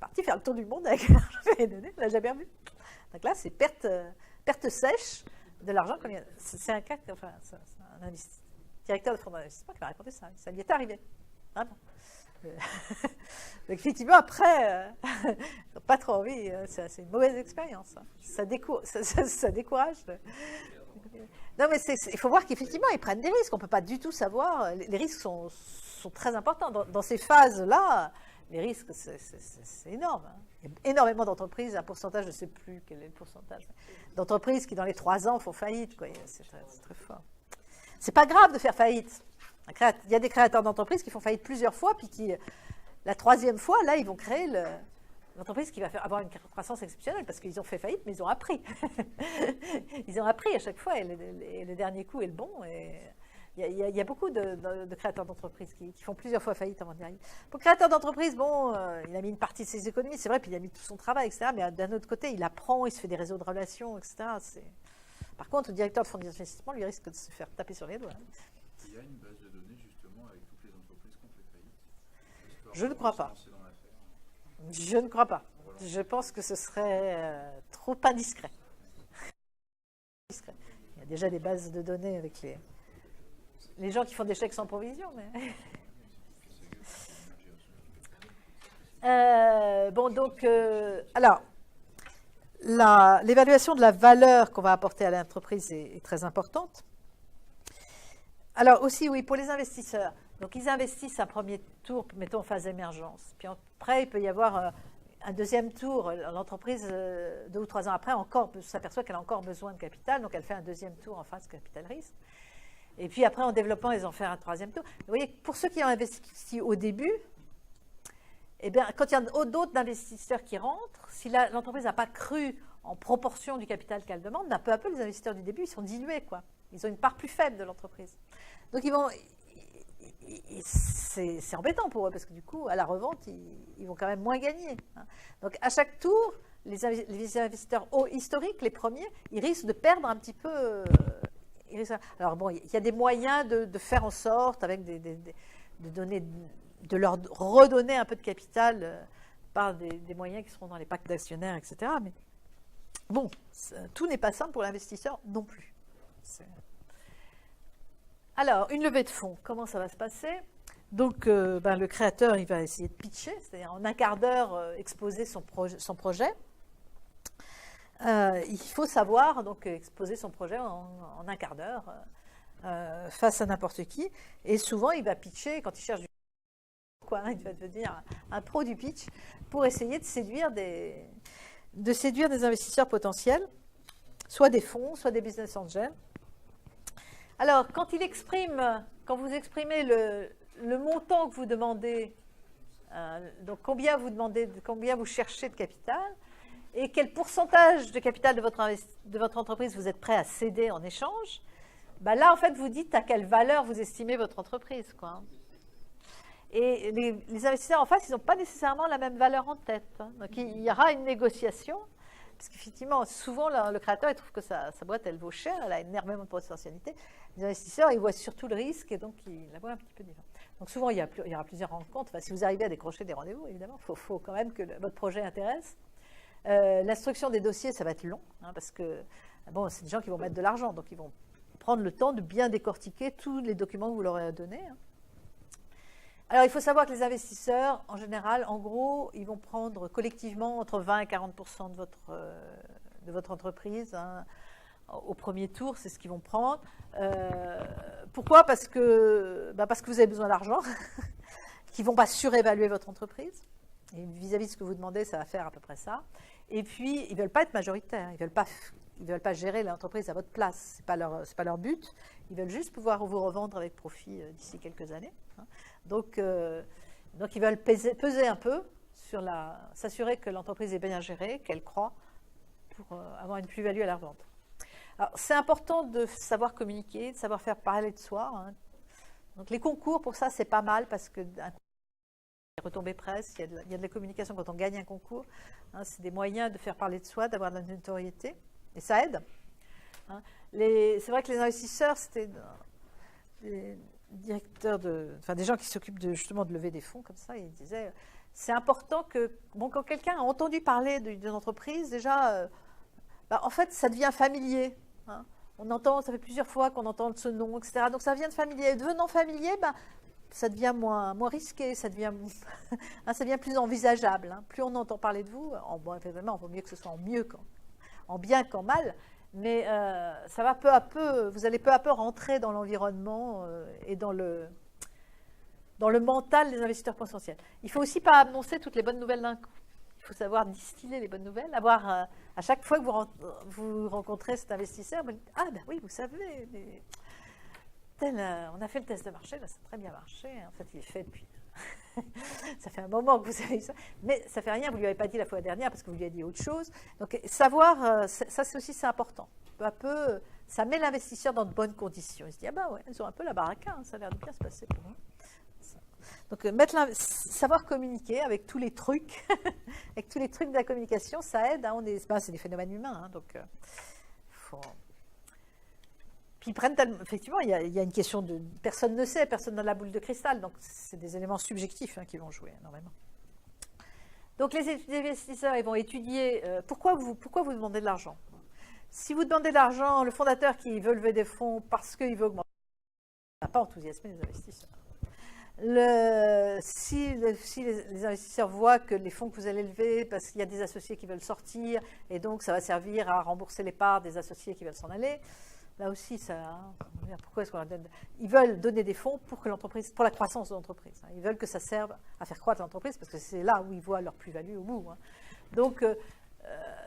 Parti faire le tour du monde avec l'argent qu'il avait donné, on ne l'a jamais revu. Donc là, c'est perte sèche de l'argent. C'est un cas, enfin, c'est un directeur de fonds d'investissement qui m'a raconté ça. Ça lui est arrivé. Vraiment. Donc, effectivement, après, pas trop envie, c'est une mauvaise expérience. Hein. Ça décourage. Non, mais il faut voir qu'effectivement, ils prennent des risques. On ne peut pas du tout savoir. Les risques sont très importants. Dans ces phases-là, les risques, c'est énorme. Hein. Il y a énormément d'entreprises, un pourcentage, je ne sais plus quel est le pourcentage, d'entreprises qui, dans les 3 ans, font faillite. C'est très fort. C'est pas grave de faire faillite. Il y a des créateurs d'entreprises qui font faillite plusieurs fois, puis qui, la 3e fois, là, ils vont créer l'entreprise qui va avoir une croissance exceptionnelle, parce qu'ils ont fait faillite, mais ils ont appris. Ils ont appris à chaque fois, et le dernier coup est le bon. Et il y a beaucoup de créateurs d'entreprises qui font plusieurs fois faillite avant d'y arriver. Pour le créateur d'entreprise, bon, il a mis une partie de ses économies, c'est vrai, puis il a mis tout son travail, etc. Mais d'un autre côté, il apprend, il se fait des réseaux de relations, etc. Par contre, le directeur de fonds d'investissement, lui, risque de se faire taper sur les doigts. Il y a une base de données, justement, avec toutes les entreprises qui ont fait faillite. Je ne crois pas. Je ne crois pas. Je pense que ce serait trop indiscret. Il y a déjà des bases de données avec les gens qui font des chèques sans provision. Mais... bon, donc, alors, l'évaluation de la valeur qu'on va apporter à l'entreprise est très importante. Alors aussi, oui, pour les investisseurs. Donc, ils investissent un premier tour, mettons, en phase d'émergence. Puis après, il peut y avoir un deuxième tour. L'entreprise, 2 ou 3 ans après, s'aperçoit qu'elle a encore besoin de capital. Donc, elle fait un deuxième tour en phase capital risque. Et puis après, en développant, ils en font un 3e tour. Vous voyez, pour ceux qui ont investi au début, eh bien, quand il y a d'autres investisseurs qui rentrent, si l'entreprise n'a pas cru en proportion du capital qu'elle demande, peu à peu, les investisseurs du début, ils sont dilués, quoi. Ils ont une part plus faible de l'entreprise. Donc, c'est embêtant pour eux, parce que du coup, à la revente, ils vont quand même moins gagner. Hein. Donc, à chaque tour, les investisseurs historiques, les premiers, ils risquent de perdre un petit peu. Alors bon, il y a des moyens de faire en sorte, avec de leur redonner un peu de capital par des moyens qui seront dans les pactes d'actionnaires, etc. Mais bon, tout n'est pas simple pour l'investisseur non plus. Alors, une levée de fonds, comment ça va se passer? Donc, le créateur, il va essayer de pitcher, c'est-à-dire en un quart d'heure exposer son projet. Il faut savoir donc exposer son projet en un quart d'heure face à n'importe qui. Et souvent, il va pitcher quand il cherche il va devenir un pro du pitch pour essayer de séduire des investisseurs potentiels, soit des fonds, soit des business angels. Alors, quand vous exprimez le montant que vous demandez, donc combien vous cherchez de capital, et quel pourcentage de capital de votre entreprise vous êtes prêt à céder en échange, là, en fait, vous dites à quelle valeur vous estimez votre entreprise, quoi. Et les investisseurs en face, ils n'ont pas nécessairement la même valeur en tête. Donc, il y aura une négociation, parce qu'effectivement, souvent, le créateur, il trouve que sa boîte, elle vaut cher, elle a énormément de potentialité. Les investisseurs, ils voient surtout le risque, et donc, ils la voient un petit peu différente. Donc, souvent, il y aura plusieurs rencontres. Enfin, si vous arrivez à décrocher des rendez-vous, évidemment, il faut quand même que votre projet intéresse. L'instruction des dossiers, ça va être long, parce que, c'est des gens qui vont mettre de l'argent, donc ils vont prendre le temps de bien décortiquer tous les documents que vous leur avez donnés. Alors, il faut savoir que les investisseurs, en général, en gros, ils vont prendre collectivement entre 20 et 40% de votre entreprise. Au premier tour, c'est ce qu'ils vont prendre. Pourquoi? Parce que vous avez besoin d'argent, qu'ils ne vont pas surévaluer votre entreprise. Et vis-à-vis de ce que vous demandez, ça va faire à peu près ça. Et puis, ils ne veulent pas être majoritaires. Ils ne veulent pas gérer l'entreprise à votre place. Ce n'est pas leur but. Ils veulent juste pouvoir vous revendre avec profit d'ici quelques années. Donc, ils veulent peser un peu sur s'assurer que l'entreprise est bien gérée, qu'elle croît, pour avoir une plus-value à la revente. Alors, c'est important de savoir communiquer, de savoir faire parler de soi. Donc, les concours, pour ça, c'est pas mal parce que retombées presse, il y a de la communication quand on gagne un concours. C'est des moyens de faire parler de soi, d'avoir de la notoriété, et ça aide. C'est vrai que les investisseurs, c'était des directeurs des gens qui s'occupent justement de lever des fonds comme ça, ils disaient c'est important que quand quelqu'un a entendu parler d'une entreprise, déjà, en fait, ça devient familier. Ça fait plusieurs fois qu'on entend ce nom, etc. Donc ça devient familier. Devenant familier, ça devient moins risqué, ça devient plus envisageable. Plus on entend parler de vous, évidemment, il vaut mieux que ce soit en bien qu'en mal, mais ça va peu à peu, vous allez peu à peu rentrer dans l'environnement et dans le mental des investisseurs potentiels. Il ne faut aussi pas annoncer toutes les bonnes nouvelles d'un coup. Il faut savoir distiller les bonnes nouvelles, avoir à chaque fois que vous rencontrez cet investisseur, vous dites, oui, vous savez, on a fait le test de marché, ça a très bien marché. En fait, il est fait depuis. Ça fait un moment que vous savez ça. Mais ça ne fait rien, vous ne lui avez pas dit la fois dernière parce que vous lui avez dit autre chose. Donc, savoir, ça c'est important. Peu à peu, ça met l'investisseur dans de bonnes conditions. Il se dit, ils ont un peu la baraque, ça a l'air de bien se passer pour eux. Donc, savoir communiquer avec tous les trucs, avec tous les trucs de la communication, ça aide. C'est des phénomènes humains. Donc, Puis ils prennent effectivement, il y a une question de personne ne sait, personne n'a la boule de cristal, donc c'est des éléments subjectifs qui vont jouer énormément. Donc les investisseurs, ils vont étudier pourquoi vous demandez de l'argent. Si vous demandez de l'argent, le fondateur qui veut lever des fonds parce qu'il veut augmenter, ça n'a pas enthousiasmé les investisseurs. Si les investisseurs voient que les fonds que vous allez lever, parce qu'il y a des associés qui veulent sortir, et donc ça va servir à rembourser les parts des associés qui veulent s'en aller, là aussi, pourquoi est-ce qu'on leur donne? Ils veulent donner des fonds pour la croissance de l'entreprise. Ils veulent que ça serve à faire croître l'entreprise parce que c'est là où ils voient leur plus-value au bout. Donc,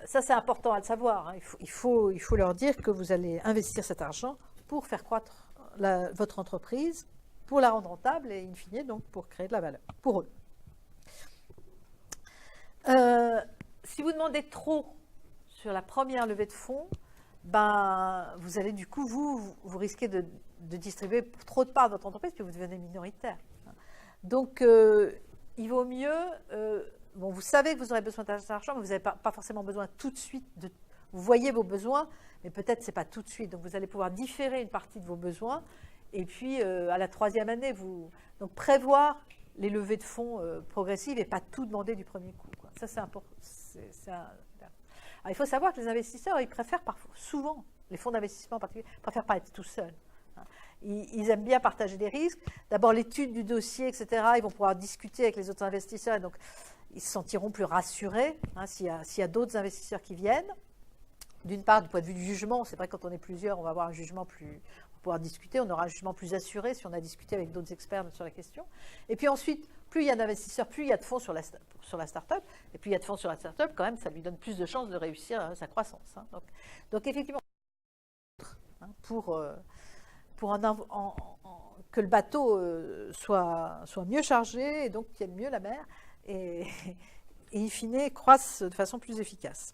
ça, c'est important à le savoir. Il faut leur dire que vous allez investir cet argent pour faire croître votre entreprise, pour la rendre rentable et, in fine, donc, pour créer de la valeur pour eux. Si vous demandez trop sur la première levée de fonds, vous allez du coup, vous risquez de distribuer trop de parts de votre entreprise, puis vous devenez minoritaire. Donc, il vaut mieux bon, vous savez que vous aurez besoin d'argent, mais vous n'avez pas forcément besoin tout de suite. Vous voyez vos besoins, mais peut-être ce n'est pas tout de suite. Donc, vous allez pouvoir différer une partie de vos besoins. Et puis, à la 3e année, donc prévoir les levées de fonds progressives et pas tout demander du premier coup, quoi. Ça, c'est important. Alors, il faut savoir que les investisseurs, ils préfèrent souvent, les fonds d'investissement en particulier, préfèrent pas être tout seuls. Ils aiment bien partager des risques. D'abord, l'étude du dossier, etc. Ils vont pouvoir discuter avec les autres investisseurs et donc ils se sentiront plus rassurés s'il y a d'autres investisseurs qui viennent. D'une part, du point de vue du jugement, c'est vrai que quand on est plusieurs, on va avoir un jugement plus... On va pouvoir discuter, on aura un jugement plus assuré si on a discuté avec d'autres experts sur la question. Et puis ensuite, plus il y a d'investisseurs, plus il y a de fonds sur la start-up. Et plus il y a de fonds sur la start-up, quand même, ça lui donne plus de chances de réussir sa croissance. Donc effectivement, pour que le bateau soit mieux chargé et donc tienne mieux la mer et in fine croisse de façon plus efficace.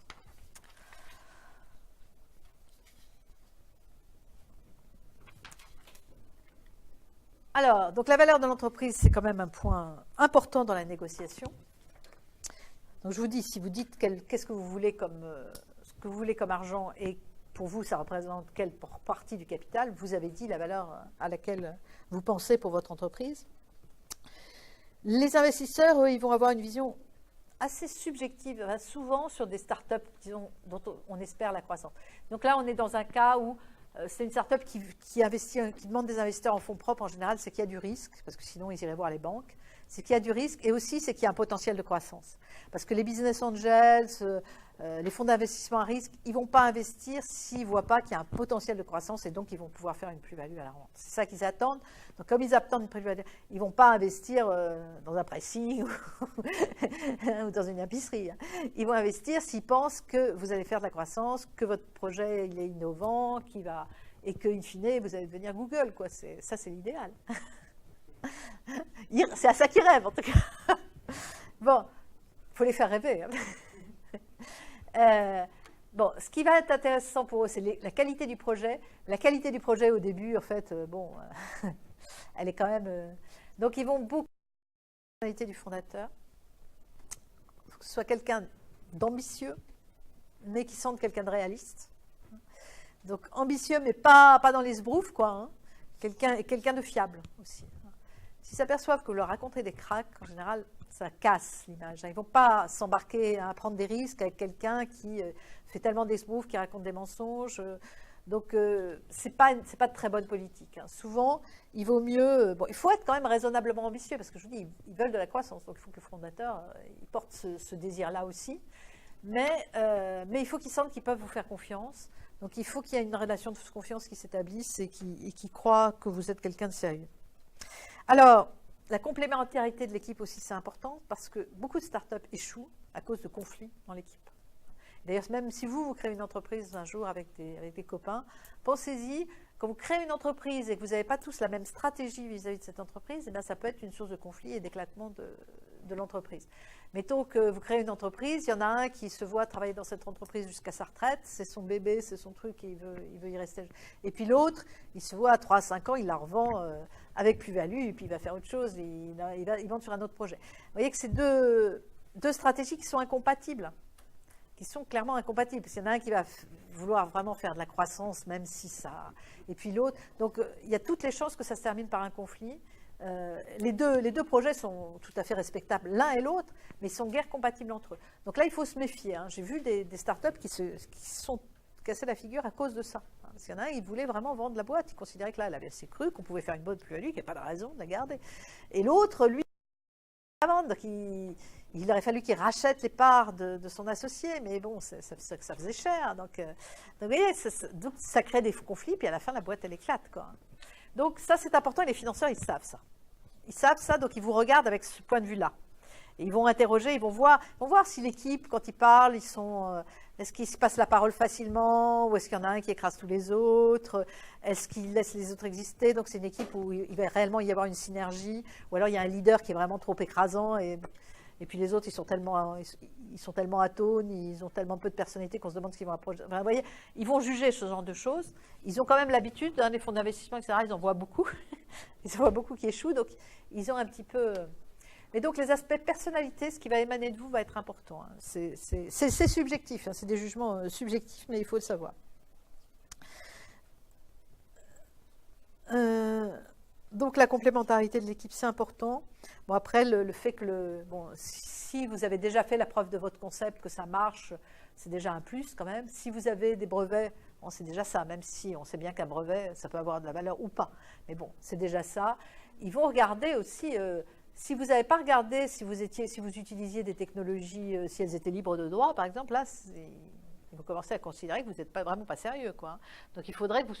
Alors, donc la valeur de l'entreprise, c'est quand même un point important dans la négociation. Donc je vous dis, si vous dites qu'est-ce que vous voulez comme argent et pour vous, ça représente quelle partie du capital, vous avez dit la valeur à laquelle vous pensez pour votre entreprise. Les investisseurs, eux, ils vont avoir une vision assez subjective, souvent sur des startups dont on espère la croissance. Donc là, on est dans un cas où c'est une startup qui demande des investisseurs en fonds propres. En général, c'est qu'il y a du risque, parce que sinon, ils iraient voir les banques. C'est qu'il y a du risque et aussi c'est qu'il y a un potentiel de croissance. Parce que les business angels, les fonds d'investissement à risque, ils ne vont pas investir s'ils ne voient pas qu'il y a un potentiel de croissance et donc ils vont pouvoir faire une plus-value à la rente. C'est ça qu'ils attendent. Donc comme ils attendent une plus-value, ils ne vont pas investir dans un pressing ou dans une épicerie. Ils vont investir s'ils pensent que vous allez faire de la croissance, que votre projet il est innovant, et qu'in fine, vous allez devenir Google, quoi. Ça, c'est l'idéal. C'est à ça qu'ils rêvent, en tout cas. Bon, il faut les faire rêver. Bon, ce qui va être intéressant pour eux, c'est la qualité du projet. La qualité du projet, au début, en fait, elle est quand même... donc, ils vont beaucoup la qualité du fondateur. Il faut que ce soit quelqu'un d'ambitieux, mais qui sente quelqu'un de réaliste. Donc, ambitieux, mais pas dans les sbroufs, quoi. Quelqu'un de fiable, aussi. S'ils s'aperçoivent que vous leur racontez des cracks, en général, ça casse l'image. Ils ne vont pas s'embarquer à prendre des risques avec quelqu'un qui fait tellement d'esbroufs, qui raconte des mensonges. Donc, ce n'est pas de très bonne politique. Souvent, il vaut mieux... il faut être quand même raisonnablement ambitieux, parce que je vous dis, ils veulent de la croissance. Donc, il faut que le fondateur il porte ce désir-là aussi. Mais il faut qu'ils sentent qu'ils peuvent vous faire confiance. Donc, il faut qu'il y ait une relation de confiance qui s'établisse et qui croit que vous êtes quelqu'un de sérieux. Alors, la complémentarité de l'équipe aussi, c'est important parce que beaucoup de startups échouent à cause de conflits dans l'équipe. D'ailleurs, même si vous créez une entreprise un jour avec des copains, pensez-y, quand vous créez une entreprise et que vous n'avez pas tous la même stratégie vis-à-vis de cette entreprise, eh bien, ça peut être une source de conflit et d'éclatement de l'entreprise. Mettons que vous créez une entreprise, il y en a un qui se voit travailler dans cette entreprise jusqu'à sa retraite, c'est son bébé, c'est son truc, et il veut y rester. Et puis l'autre, il se voit à 3 à 5 ans, il la revend avec plus-value, et puis il va faire autre chose, il vend sur un autre projet. Vous voyez que c'est deux stratégies qui sont incompatibles, qui sont clairement incompatibles, parce qu'il y en a un qui va vouloir vraiment faire de la croissance, même si ça... Et puis l'autre, donc il y a toutes les chances que ça se termine par un conflit. Les deux projets sont tout à fait respectables l'un et l'autre, mais ils sont guère compatibles entre eux. Donc là, il faut se méfier. J'ai vu des startups qui se sont cassés la figure à cause de ça. Parce qu'il y en a un, il voulait vraiment vendre la boîte. Il considérait que là, elle avait assez cru, qu'on pouvait faire une bonne plus-value, qu'il n'y a pas de raison de la garder. Et l'autre, lui, donc il aurait fallu qu'il rachète les parts de son associé, mais bon, ça faisait cher. Donc vous voyez, ça crée des conflits, puis à la fin, la boîte, elle éclate, quoi. Donc ça, c'est important, et les financeurs, ils savent ça. Ils savent ça, donc ils vous regardent avec ce point de vue-là. Et ils vont interroger, ils vont voir si l'équipe, quand ils parlent, est-ce qu'ils se passent la parole facilement, ou est-ce qu'il y en a un qui écrase tous les autres, est-ce qu'ils laissent les autres exister. Donc c'est une équipe où il va réellement y avoir une synergie, ou alors il y a un leader qui est vraiment trop écrasant, et puis les autres, ils sont tellement atones, ils ont tellement peu de personnalité qu'on se demande ce qu'ils vont approcher. Enfin, vous voyez, ils vont juger ce genre de choses. Ils ont quand même l'habitude, les fonds d'investissement, etc., ils en voient beaucoup. Ils en voient beaucoup qui échouent, donc ils ont un petit peu... Mais donc les aspects personnalité, ce qui va émaner de vous va être important. Hein. C'est subjectif, hein. C'est des jugements subjectifs, mais il faut le savoir. Donc la complémentarité de l'équipe, c'est important. Bon, après, le fait que si vous avez déjà fait la preuve de votre concept, que ça marche, c'est déjà un plus quand même. Si vous avez des brevets, bon, c'est déjà ça, même si on sait bien qu'un brevet, ça peut avoir de la valeur ou pas. Mais bon, c'est déjà ça. Ils vont regarder aussi, si vous n'avez pas regardé, si vous utilisiez des technologies, si elles étaient libres de droit, par exemple, là, ils vont commencer à considérer que vous n'êtes vraiment pas sérieux, quoi. Donc il faudrait que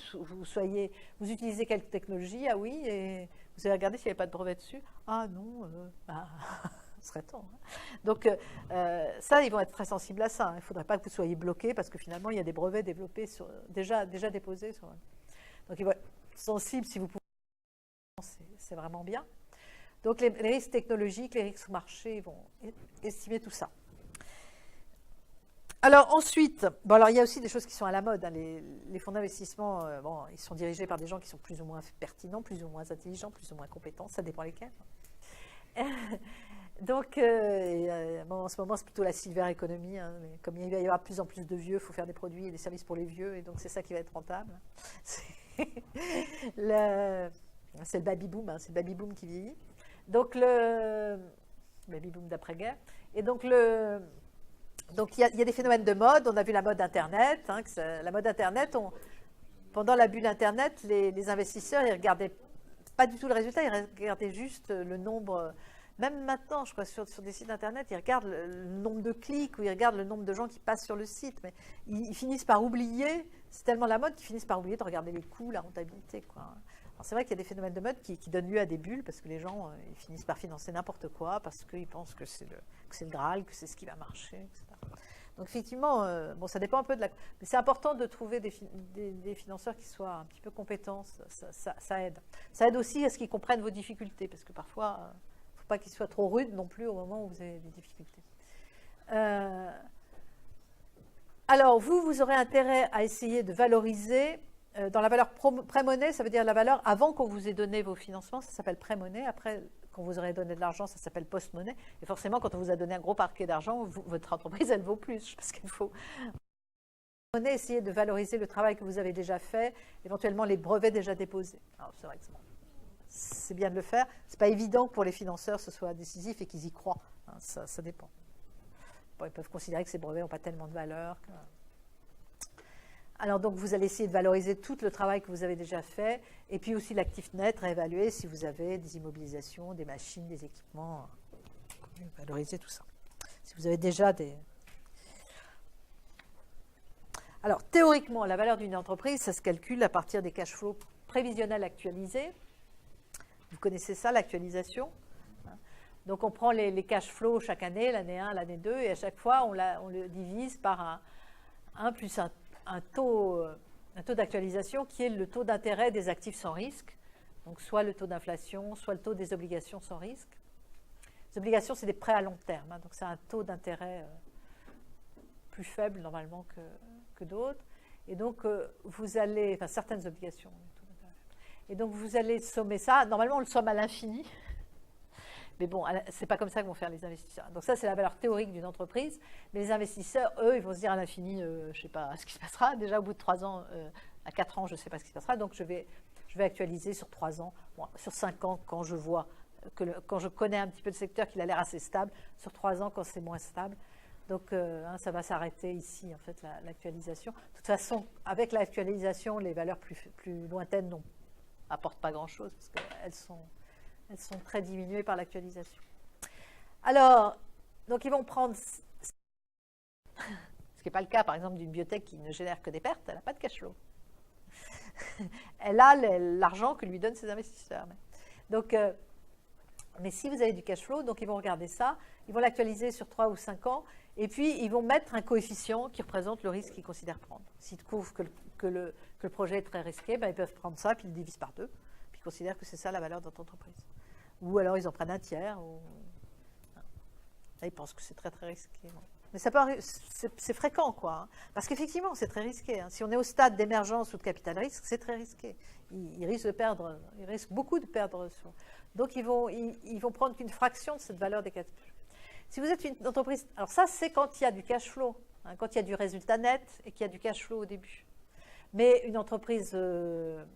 vous utilisez quelle technologie, ah oui, et vous avez regardé s'il n'y avait pas de brevet dessus, ah non, ce serait temps. Hein. Donc ça, ils vont être très sensibles à ça. Hein. Il ne faudrait pas que vous soyez bloqué parce que finalement, il y a des brevets développés, déjà déposés. Donc ils vont être sensibles si vous pouvez. C'est vraiment bien. Donc les risques technologiques, les risques marchés, ils vont estimer tout ça. Alors ensuite, bon, alors il y a aussi des choses qui sont à la mode. Hein. Les fonds d'investissement, ils sont dirigés par des gens qui sont plus ou moins pertinents, plus ou moins intelligents, plus ou moins compétents, ça dépend lesquels. Donc, en ce moment, c'est plutôt la silver economy. Hein, mais comme il va y avoir de plus en plus de vieux, il faut faire des produits et des services pour les vieux, et donc c'est ça qui va être rentable. C'est le baby-boom, hein, c'est le baby-boom qui vieillit. Donc, le baby-boom d'après-guerre. Et donc, il y a des phénomènes de mode. On a vu la mode Internet. Hein, la mode Internet, pendant la bulle Internet, les investisseurs, ils ne regardaient pas du tout le résultat, ils regardaient juste le nombre. Même maintenant, je crois, sur des sites Internet, ils regardent le nombre de clics ou ils regardent le nombre de gens qui passent sur le site. Mais ils finissent par oublier, c'est tellement la mode qu'ils finissent par oublier de regarder les coûts, la rentabilité, quoi. Alors c'est vrai qu'il y a des phénomènes de mode qui donnent lieu à des bulles parce que les gens ils finissent par financer n'importe quoi parce qu'ils pensent que c'est le Graal, que c'est ce qui va marcher, etc. Donc effectivement, ça dépend un peu de la... Mais c'est important de trouver des financeurs qui soient un petit peu compétents, ça aide. Ça aide aussi à ce qu'ils comprennent vos difficultés parce que parfois, il ne faut pas qu'ils soient trop rudes non plus au moment où vous avez des difficultés. Alors, vous aurez intérêt à essayer de valoriser dans la valeur pré-monnaie, ça veut dire la valeur avant qu'on vous ait donné vos financements, ça s'appelle pré-monnaie. Après, quand vous aurez donné de l'argent, ça s'appelle post-monnaie. Et forcément, quand on vous a donné un gros paquet d'argent, votre entreprise, elle vaut plus. Parce qu'il faut essayer de valoriser le travail que vous avez déjà fait, éventuellement les brevets déjà déposés. Alors, c'est vrai que c'est bien de le faire. Ce n'est pas évident que pour les financeurs, ce soit décisif et qu'ils y croient. Hein, ça dépend. Bon, ils peuvent considérer que ces brevets n'ont pas tellement de valeur. Alors donc vous allez essayer de valoriser tout le travail que vous avez déjà fait et puis aussi l'actif net, réévaluer si vous avez des immobilisations, des machines, des équipements, valoriser tout ça. Si vous avez déjà des... Alors théoriquement, la valeur d'une entreprise, ça se calcule à partir des cash flows prévisionnels actualisés. Vous connaissez ça, l'actualisation. Donc on prend les cash flows chaque année, l'année 1, l'année 2, et à chaque fois on le divise par un plus un taux d'actualisation qui est le taux d'intérêt des actifs sans risque, donc soit le taux d'inflation, soit le taux des obligations sans risque. Les obligations, c'est des prêts à long terme, hein, donc c'est un taux d'intérêt plus faible normalement que d'autres. Et donc, vous allez, enfin certaines obligations, et donc vous allez sommer ça. Normalement, on le somme à l'infini. Mais bon, c'est pas comme ça que vont faire les investisseurs. Donc ça, c'est la valeur théorique d'une entreprise. Mais les investisseurs, eux, ils vont se dire à l'infini, je sais pas ce qui se passera. Déjà, au bout de 3 ans, à 4 ans, je sais pas ce qui se passera. Donc je vais actualiser sur 3 ans, sur 5 ans, quand je vois, quand je connais un petit peu le secteur, qu'il a l'air assez stable. Sur 3 ans, quand c'est moins stable. Donc ça va s'arrêter ici, en fait, l'actualisation. De toute façon, avec l'actualisation, les valeurs plus lointaines n'apportent pas grand-chose parce qu'elles sont très diminuées par l'actualisation. Alors, donc ils vont prendre, ce qui n'est pas le cas par exemple d'une biotech qui ne génère que des pertes, elle n'a pas de cash flow. Elle a l'argent que lui donnent ses investisseurs. Donc, mais si vous avez du cash flow, donc ils vont regarder ça, ils vont l'actualiser sur 3 ou 5 ans, et puis ils vont mettre un coefficient qui représente le risque qu'ils considèrent prendre. S'ils trouvent que le projet est très risqué, ben, ils peuvent prendre ça, puis ils le divisent par 2, puis ils considèrent que c'est ça la valeur de votre entreprise. Ou alors ils en prennent un tiers. Là, ils pensent que c'est très très risqué. mais ça peut c'est fréquent, quoi. Hein. Parce qu'effectivement, c'est très risqué. Hein. Si on est au stade d'émergence ou de capital risque, c'est très risqué. Ils risquent de perdre, ils risquent beaucoup de perdre. Donc, ils vont prendre qu'une fraction de cette valeur des capitaux. Si vous êtes une entreprise, alors ça, c'est quand il y a du cash flow, hein, quand il y a du résultat net et qu'il y a du cash flow au début. Mais une entreprise de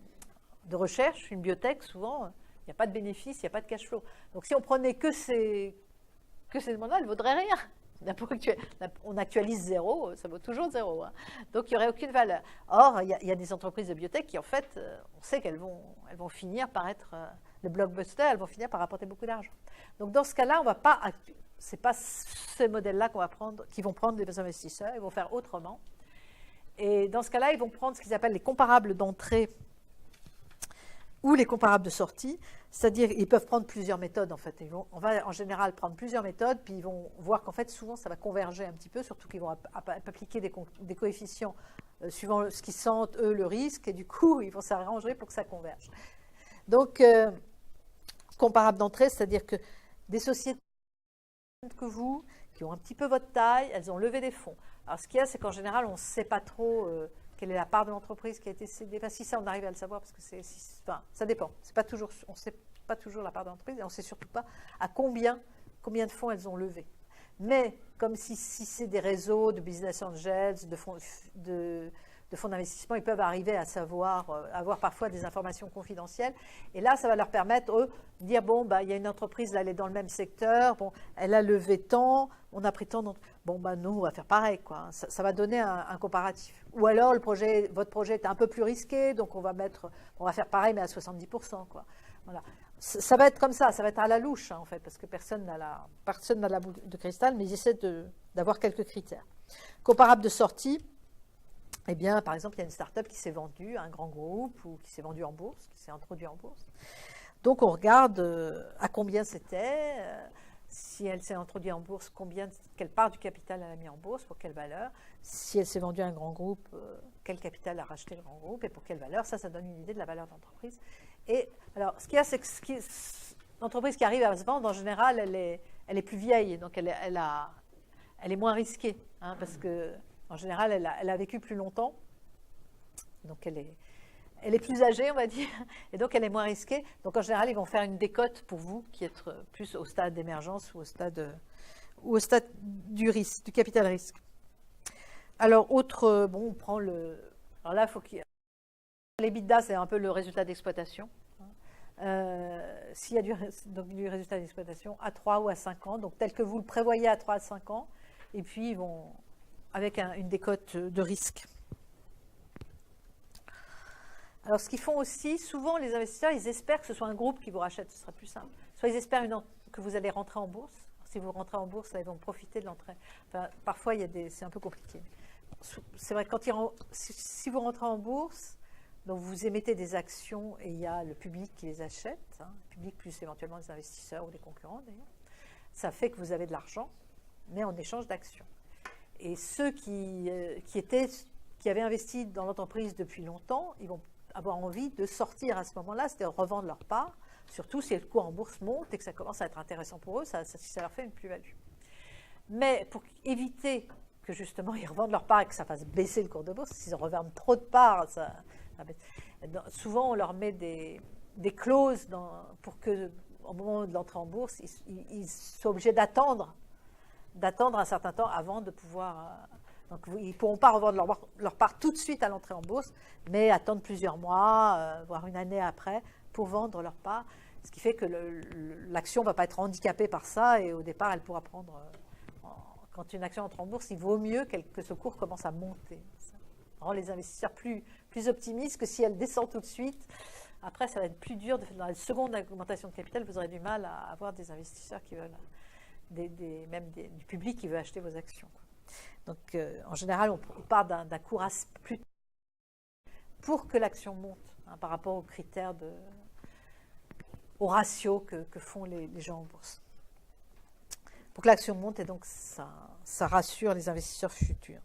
recherche, une biotech, souvent, il n'y a pas de bénéfice, il n'y a pas de cash flow. Donc, si on prenait que ces demandes-là, elles ne vaudraient rien. On actualise 0, ça vaut toujours 0. Hein. Donc, il n'y aurait aucune valeur. Or, il y a des entreprises de biotech qui, en fait, on sait qu'elles vont finir par être le blockbuster, elles vont finir par rapporter beaucoup d'argent. Donc, dans ce cas-là, on va pas... Ce n'est pas ce modèle-là qui vont prendre les investisseurs, ils vont faire autrement. Et dans ce cas-là, ils vont prendre ce qu'ils appellent les comparables d'entrée ou les comparables de sortie, c'est-à-dire ils peuvent prendre plusieurs méthodes en fait. On va en général prendre plusieurs méthodes, puis ils vont voir qu'en fait souvent ça va converger un petit peu, surtout qu'ils vont appliquer des coefficients suivant ce qu'ils sentent eux le risque, et du coup ils vont s'arranger pour que ça converge. Donc comparable d'entrée, c'est-à-dire que des sociétés que vous, qui ont un petit peu votre taille, elles ont levé des fonds. Alors ce qu'il y a, c'est qu'en général on ne sait pas trop quelle est la part de l'entreprise qui a été cédée. Enfin, si ça, on arrive à le savoir, parce que ça dépend. On ne sait pas toujours la part de l'entreprise, et on ne sait surtout pas à combien de fonds elles ont levé. Mais comme si c'est des réseaux de business angels, de fonds d'investissement, ils peuvent arriver à savoir, avoir parfois des informations confidentielles. Et là, ça va leur permettre, eux, de dire, bon, bah, il y a une entreprise, là, elle est dans le même secteur, bon, elle a levé tant, on a pris tant, bon, bah, nous, on va faire pareil, quoi. Ça va donner un comparatif. Ou alors, votre projet est un peu plus risqué, donc on va faire pareil, mais à 70%, quoi. Voilà. Ça va être comme ça va être à la louche, hein, en fait, parce que personne n'a la boule de cristal, mais ils essaient d'avoir quelques critères. Comparable de sortie, eh bien, par exemple, il y a une start-up qui s'est vendue à un grand groupe ou qui s'est vendue en bourse, qui s'est introduite en bourse. Donc, on regarde à combien c'était, si elle s'est introduite en bourse, quelle part du capital elle a mis en bourse, pour quelle valeur. Si elle s'est vendue à un grand groupe, quel capital a racheté le grand groupe et pour quelle valeur. Ça donne une idée de la valeur de l'entreprise. Et alors, ce qu'il y a, c'est que l'entreprise qui arrive à se vendre, en général, elle est plus vieille, donc elle est moins risquée, hein, parce que en général, elle a vécu plus longtemps, donc elle est plus âgée, on va dire, et donc elle est moins risquée. Donc en général, ils vont faire une décote pour vous, qui est plus au stade d'émergence ou au stade du risque, du capital risque. Alors, on prend alors là, il faut qu'il y ait... L'EBITDA, c'est un peu le résultat d'exploitation. S'il y a du résultat d'exploitation à 3 ou à 5 ans, donc tel que vous le prévoyez à 3 à 5 ans, et puis ils vont... avec une décote de risque. Alors, ce qu'ils font aussi, souvent, les investisseurs, ils espèrent que ce soit un groupe qui vous rachète, ce sera plus simple. Soit ils espèrent que vous allez rentrer en bourse. Si vous rentrez en bourse, là, ils vont profiter de l'entrée. Enfin, parfois, c'est un peu compliqué. C'est vrai que si vous rentrez en bourse, donc vous émettez des actions et il y a le public qui les achète, hein, le public plus éventuellement des investisseurs ou des concurrents, d'ailleurs. Ça fait que vous avez de l'argent, mais en échange d'actions. Et ceux qui avaient investi dans l'entreprise depuis longtemps, ils vont avoir envie de sortir à ce moment-là, c'est-à-dire revendre leur part, surtout si le cours en bourse monte et que ça commence à être intéressant pour eux, ça leur fait une plus-value. Mais pour éviter que justement ils revendent leur part et que ça fasse baisser le cours de bourse, s'ils en revendent trop de parts, souvent on leur met des clauses pour que, au moment de l'entrée en bourse, ils soient obligés d'attendre un certain temps avant de pouvoir... donc, ils ne pourront pas revendre leur part tout de suite à l'entrée en bourse, mais attendre plusieurs mois, voire une année après, pour vendre leur part. Ce qui fait que l'action ne va pas être handicapée par ça, et au départ, elle pourra prendre... quand une action entre en bourse, il vaut mieux que ce cours commence à monter. Ça rend les investisseurs plus optimistes que si elle descend tout de suite. Après, ça va être plus dur. Dans la seconde augmentation de capital, vous aurez du mal à avoir des investisseurs qui veulent... même du public qui veut acheter vos actions. Donc, en général, on part d'un cours plus pour que l'action monte, hein, par rapport aux critères, aux ratios que font les gens en bourse. Pour que l'action monte, et donc ça rassure les investisseurs futurs.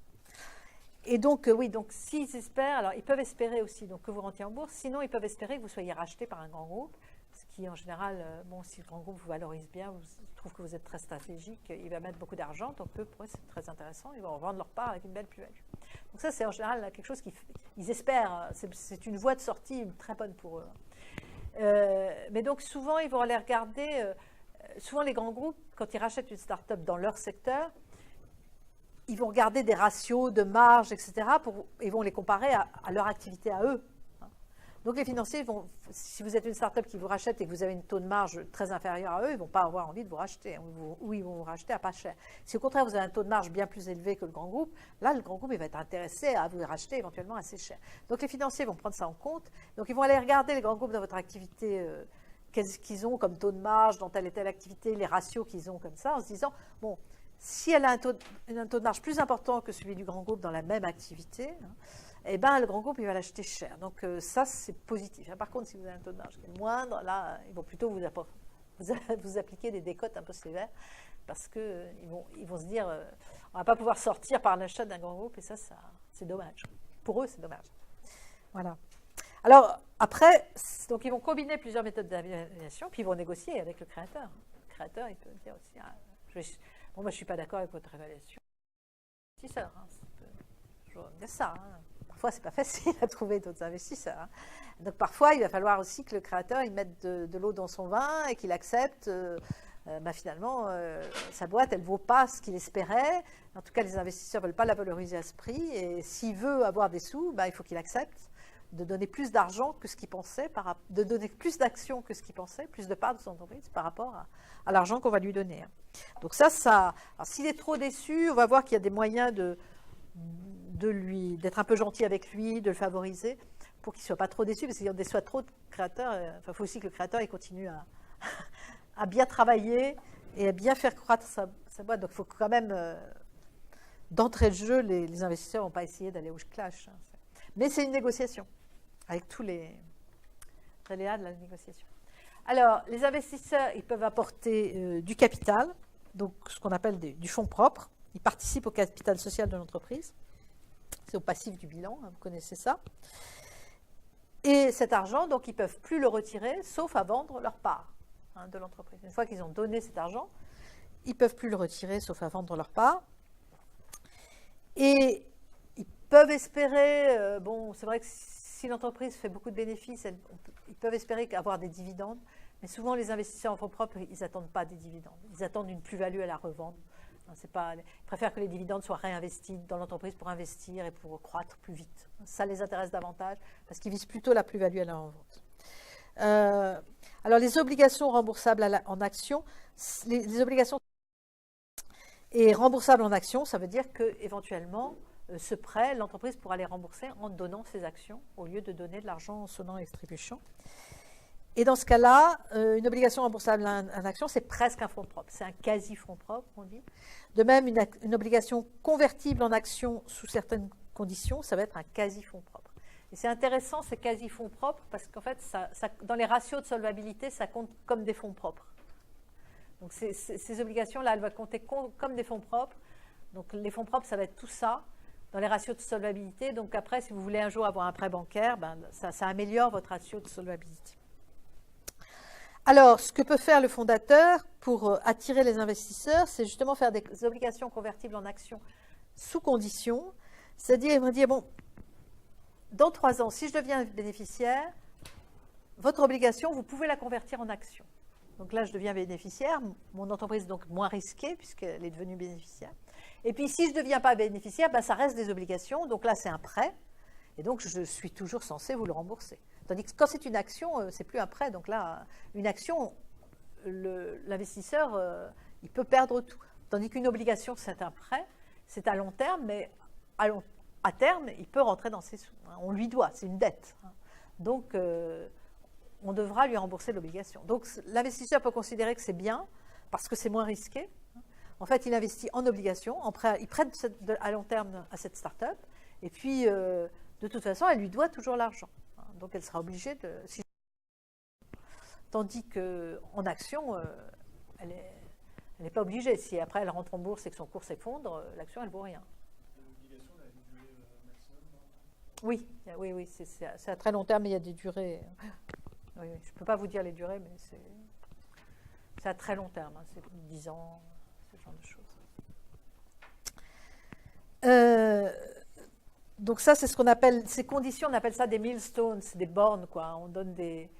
Et donc, oui, donc s'ils espèrent, alors ils peuvent espérer aussi donc, que vous rentriez en bourse, sinon ils peuvent espérer que vous soyez racheté par un grand groupe, ce qui en général, si le grand groupe vous valorise bien, trouve que vous êtes très stratégique, il va mettre beaucoup d'argent, donc eux, pour eux, c'est très intéressant, ils vont vendre leur part avec une belle plus-value. Donc ça, c'est en général quelque chose qu'ils espèrent, c'est une voie de sortie très bonne pour eux. Mais donc souvent, ils vont aller regarder, souvent les grands groupes, quand ils rachètent une start-up dans leur secteur, ils vont regarder des ratios de marge, etc., ils vont les comparer à leur activité à eux. Donc les financiers si vous êtes une start-up qui vous rachète et que vous avez une taux de marge très inférieur à eux, ils ne vont pas avoir envie de vous racheter, ou ils vont vous racheter à pas cher. Si au contraire vous avez un taux de marge bien plus élevé que le grand groupe, là le grand groupe il va être intéressé à vous racheter éventuellement assez cher. Donc les financiers vont prendre ça en compte, donc ils vont aller regarder les grands groupes dans votre activité, qu'est-ce qu'ils ont comme taux de marge dans telle et telle activité, les ratios qu'ils ont comme ça, en se disant, bon, si elle a un taux de marge plus important que celui du grand groupe dans la même activité, eh ben, le grand groupe, il va l'acheter cher. Donc ça, c'est positif. Par contre, si vous avez un taux de marge qui est moindre, là, ils vont plutôt vous appliquer des décotes un peu sévères parce qu'ils vont se dire, on ne va pas pouvoir sortir par l'achat d'un grand groupe et ça c'est dommage. Pour eux, c'est dommage. Voilà. Alors, après, donc ils vont combiner plusieurs méthodes d'évaluation, puis ils vont négocier avec le créateur. Le créateur, il peut dire aussi, moi, je ne suis pas d'accord avec votre évaluation. C'est ça, je dire ça. Parfois, ce n'est pas facile à trouver d'autres investisseurs. Donc, parfois, il va falloir aussi que le créateur il mette de l'eau dans son vin et qu'il accepte, finalement, sa boîte, elle ne vaut pas ce qu'il espérait. En tout cas, les investisseurs ne veulent pas la valoriser à ce prix. Et s'il veut avoir des sous, il faut qu'il accepte de donner plus d'argent que ce qu'il pensait, de donner plus d'actions que ce qu'il pensait, plus de parts de son entreprise par rapport à l'argent qu'on va lui donner. Donc ça alors s'il est trop déçu, on va voir qu'il y a des moyens d'être un peu gentil avec lui, de le favoriser, pour qu'il ne soit pas trop déçu, parce qu'il y en déçoit trop de créateurs. Il faut aussi que le créateur il continue à bien travailler et à bien faire croître sa boîte. Donc il faut quand même, d'entrée de jeu, les investisseurs ne vont pas essayer d'aller au clash. Mais c'est une négociation, avec tous les aléas de la négociation. Alors, les investisseurs, ils peuvent apporter du capital, donc ce qu'on appelle du fonds propre. Ils participent au capital social de l'entreprise. C'est au passif du bilan, vous connaissez ça. Et cet argent, donc, ils ne peuvent plus le retirer, sauf à vendre leur part de l'entreprise. Une fois qu'ils ont donné cet argent, ils ne peuvent plus le retirer, sauf à vendre leur part. Et ils peuvent espérer, c'est vrai que si l'entreprise fait beaucoup de bénéfices, ils peuvent espérer avoir des dividendes, mais souvent les investisseurs en fonds propres, ils n'attendent pas des dividendes. Ils attendent une plus-value à la revente. Ils préfèrent que les dividendes soient réinvestis dans l'entreprise pour investir et pour croître plus vite. Ça les intéresse davantage parce qu'ils visent plutôt la plus-value à la revente. Alors les obligations remboursables en actions, les obligations et remboursables en actions, ça veut dire qu'éventuellement, ce prêt, l'entreprise pourra les rembourser en donnant ses actions au lieu de donner de l'argent en sonnant et trébuchant. Et dans ce cas-là, une obligation remboursable en action, c'est presque un fonds propre. C'est un quasi-fonds propre, on dit. De même, une obligation convertible en action sous certaines conditions, ça va être un quasi-fonds propre. Et c'est intéressant, ces quasi-fonds propres, parce qu'en fait, dans les ratios de solvabilité, ça compte comme des fonds propres. Donc ces obligations-là, elles vont compter comme des fonds propres. Donc les fonds propres, ça va être tout ça dans les ratios de solvabilité. Donc après, si vous voulez un jour avoir un prêt bancaire, ça améliore votre ratio de solvabilité. Alors, ce que peut faire le fondateur pour attirer les investisseurs, c'est justement faire des obligations convertibles en actions sous condition. C'est-à-dire, il va dire, bon, dans 3 ans, si je deviens bénéficiaire, votre obligation, vous pouvez la convertir en actions. Donc là, je deviens bénéficiaire, mon entreprise est donc moins risquée puisqu'elle est devenue bénéficiaire. Et puis, si je ne deviens pas bénéficiaire, ça reste des obligations. Donc là, c'est un prêt. Et donc, je suis toujours censé vous le rembourser. Tandis que quand c'est une action, c'est plus un prêt. Donc là, une action, l'investisseur, il peut perdre tout. Tandis qu'une obligation, c'est un prêt, c'est à long terme, mais à terme, il peut rentrer dans ses sous. On lui doit, c'est une dette. Donc, on devra lui rembourser l'obligation. Donc, l'investisseur peut considérer que c'est bien, parce que c'est moins risqué. En fait, il investit en obligation, il prête à long terme à cette start-up, et puis, de toute façon, elle lui doit toujours l'argent. Donc, elle sera obligée de... Tandis qu'en action, elle n'est pas obligée. Si après, elle rentre en bourse et que son cours s'effondre, l'action, elle ne vaut rien. L'obligation, elle a une durée maximum, non ? Oui, c'est à très long terme, mais il y a des durées... Oui, je ne peux pas vous dire les durées, mais c'est à très long terme, hein, c'est 10 ans, ce genre de choses. Donc ça, c'est ce qu'on appelle, ces conditions, on appelle ça des milestones, des bornes, quoi. On donne des...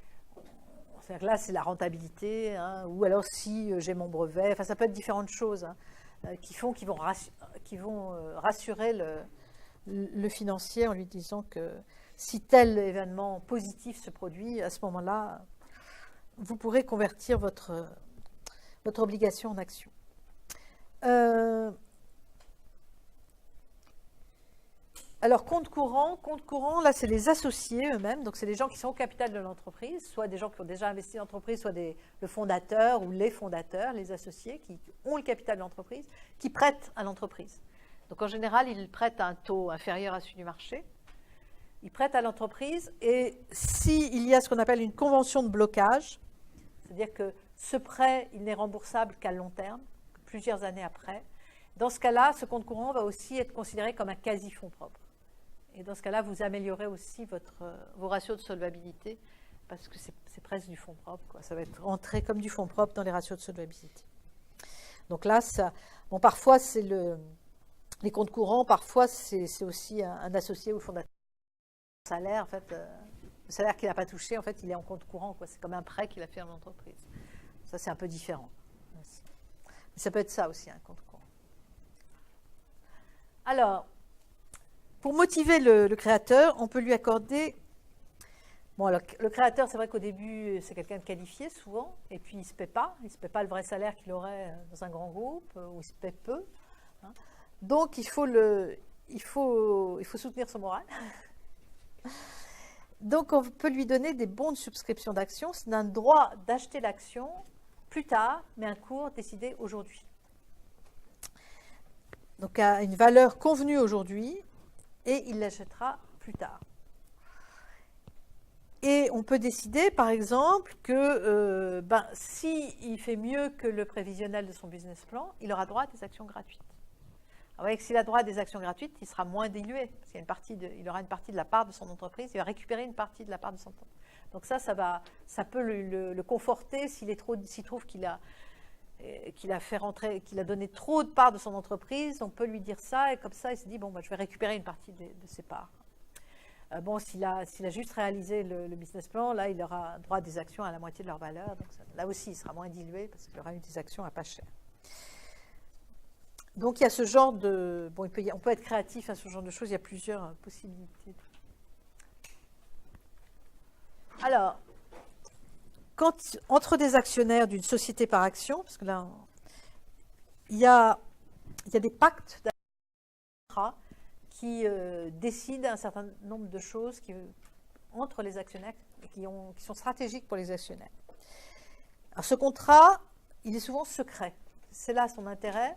C'est-à-dire que là, c'est la rentabilité, hein, ou alors si j'ai mon brevet, enfin ça peut être différentes choses, hein, qui vont rassurer le financier en lui disant que si tel événement positif se produit, à ce moment-là, vous pourrez convertir votre obligation en action. Alors, compte courant, là, c'est les associés eux-mêmes, donc c'est les gens qui sont au capital de l'entreprise, soit des gens qui ont déjà investi dans l'entreprise, soit le fondateur ou les fondateurs, les associés qui ont le capital de l'entreprise, qui prêtent à l'entreprise. Donc, en général, ils prêtent à un taux inférieur à celui du marché. Ils prêtent à l'entreprise et s'il y a ce qu'on appelle une convention de blocage, c'est-à-dire que ce prêt, il n'est remboursable qu'à long terme, plusieurs années après, dans ce cas-là, ce compte courant va aussi être considéré comme un quasi-fonds propre. Et dans ce cas-là, vous améliorez aussi vos ratios de solvabilité parce que c'est presque du fonds propre, quoi. Ça va être rentré comme du fonds propre dans les ratios de solvabilité. Donc là, bon, parfois, c'est les comptes courants, parfois, c'est aussi un associé ou fondateur. Le salaire, en fait, le salaire qu'il n'a pas touché, en fait, il est en compte courant, quoi. C'est comme un prêt qu'il a fait à l'entreprise. Ça, c'est un peu différent. Mais ça peut être ça aussi, un compte courant. Alors, pour motiver le créateur, on peut lui accorder... Bon, alors, le créateur, c'est vrai qu'au début, c'est quelqu'un de qualifié, souvent, et puis il ne se paie pas. Il ne se paie pas le vrai salaire qu'il aurait dans un grand groupe, où il se paie peu. Hein. Donc, il faut soutenir son moral. Donc, on peut lui donner des bons de subscription d'actions. C'est un droit d'acheter l'action plus tard, mais un cours décidé aujourd'hui. Donc, à une valeur convenue aujourd'hui, et il l'achètera plus tard. Et on peut décider, par exemple, que s'il fait mieux que le prévisionnel de son business plan, il aura droit à des actions gratuites. Alors, vous voyez que s'il a droit à des actions gratuites, il sera moins dilué, parce qu'il aura une partie de la part de son entreprise, il va récupérer une partie de la part de son entreprise. Donc ça peut le conforter s'il trouve qu'il a donné trop de parts de son entreprise, on peut lui dire ça, et comme ça, il se dit, bon, je vais récupérer une partie de ses parts. Bon, s'il a juste réalisé le business plan, là, il aura droit à des actions à la moitié de leur valeur. Donc là aussi, il sera moins dilué, parce qu'il aura eu des actions à pas cher. Donc, il y a ce genre de... Bon, on peut être créatif à ce genre de choses, il y a plusieurs possibilités. Alors, entre des actionnaires d'une société par action, parce que là, il y a des pactes d'actionnaires qui décident un certain nombre de choses entre les actionnaires et qui sont stratégiques pour les actionnaires. Alors, ce contrat, il est souvent secret. C'est là son intérêt.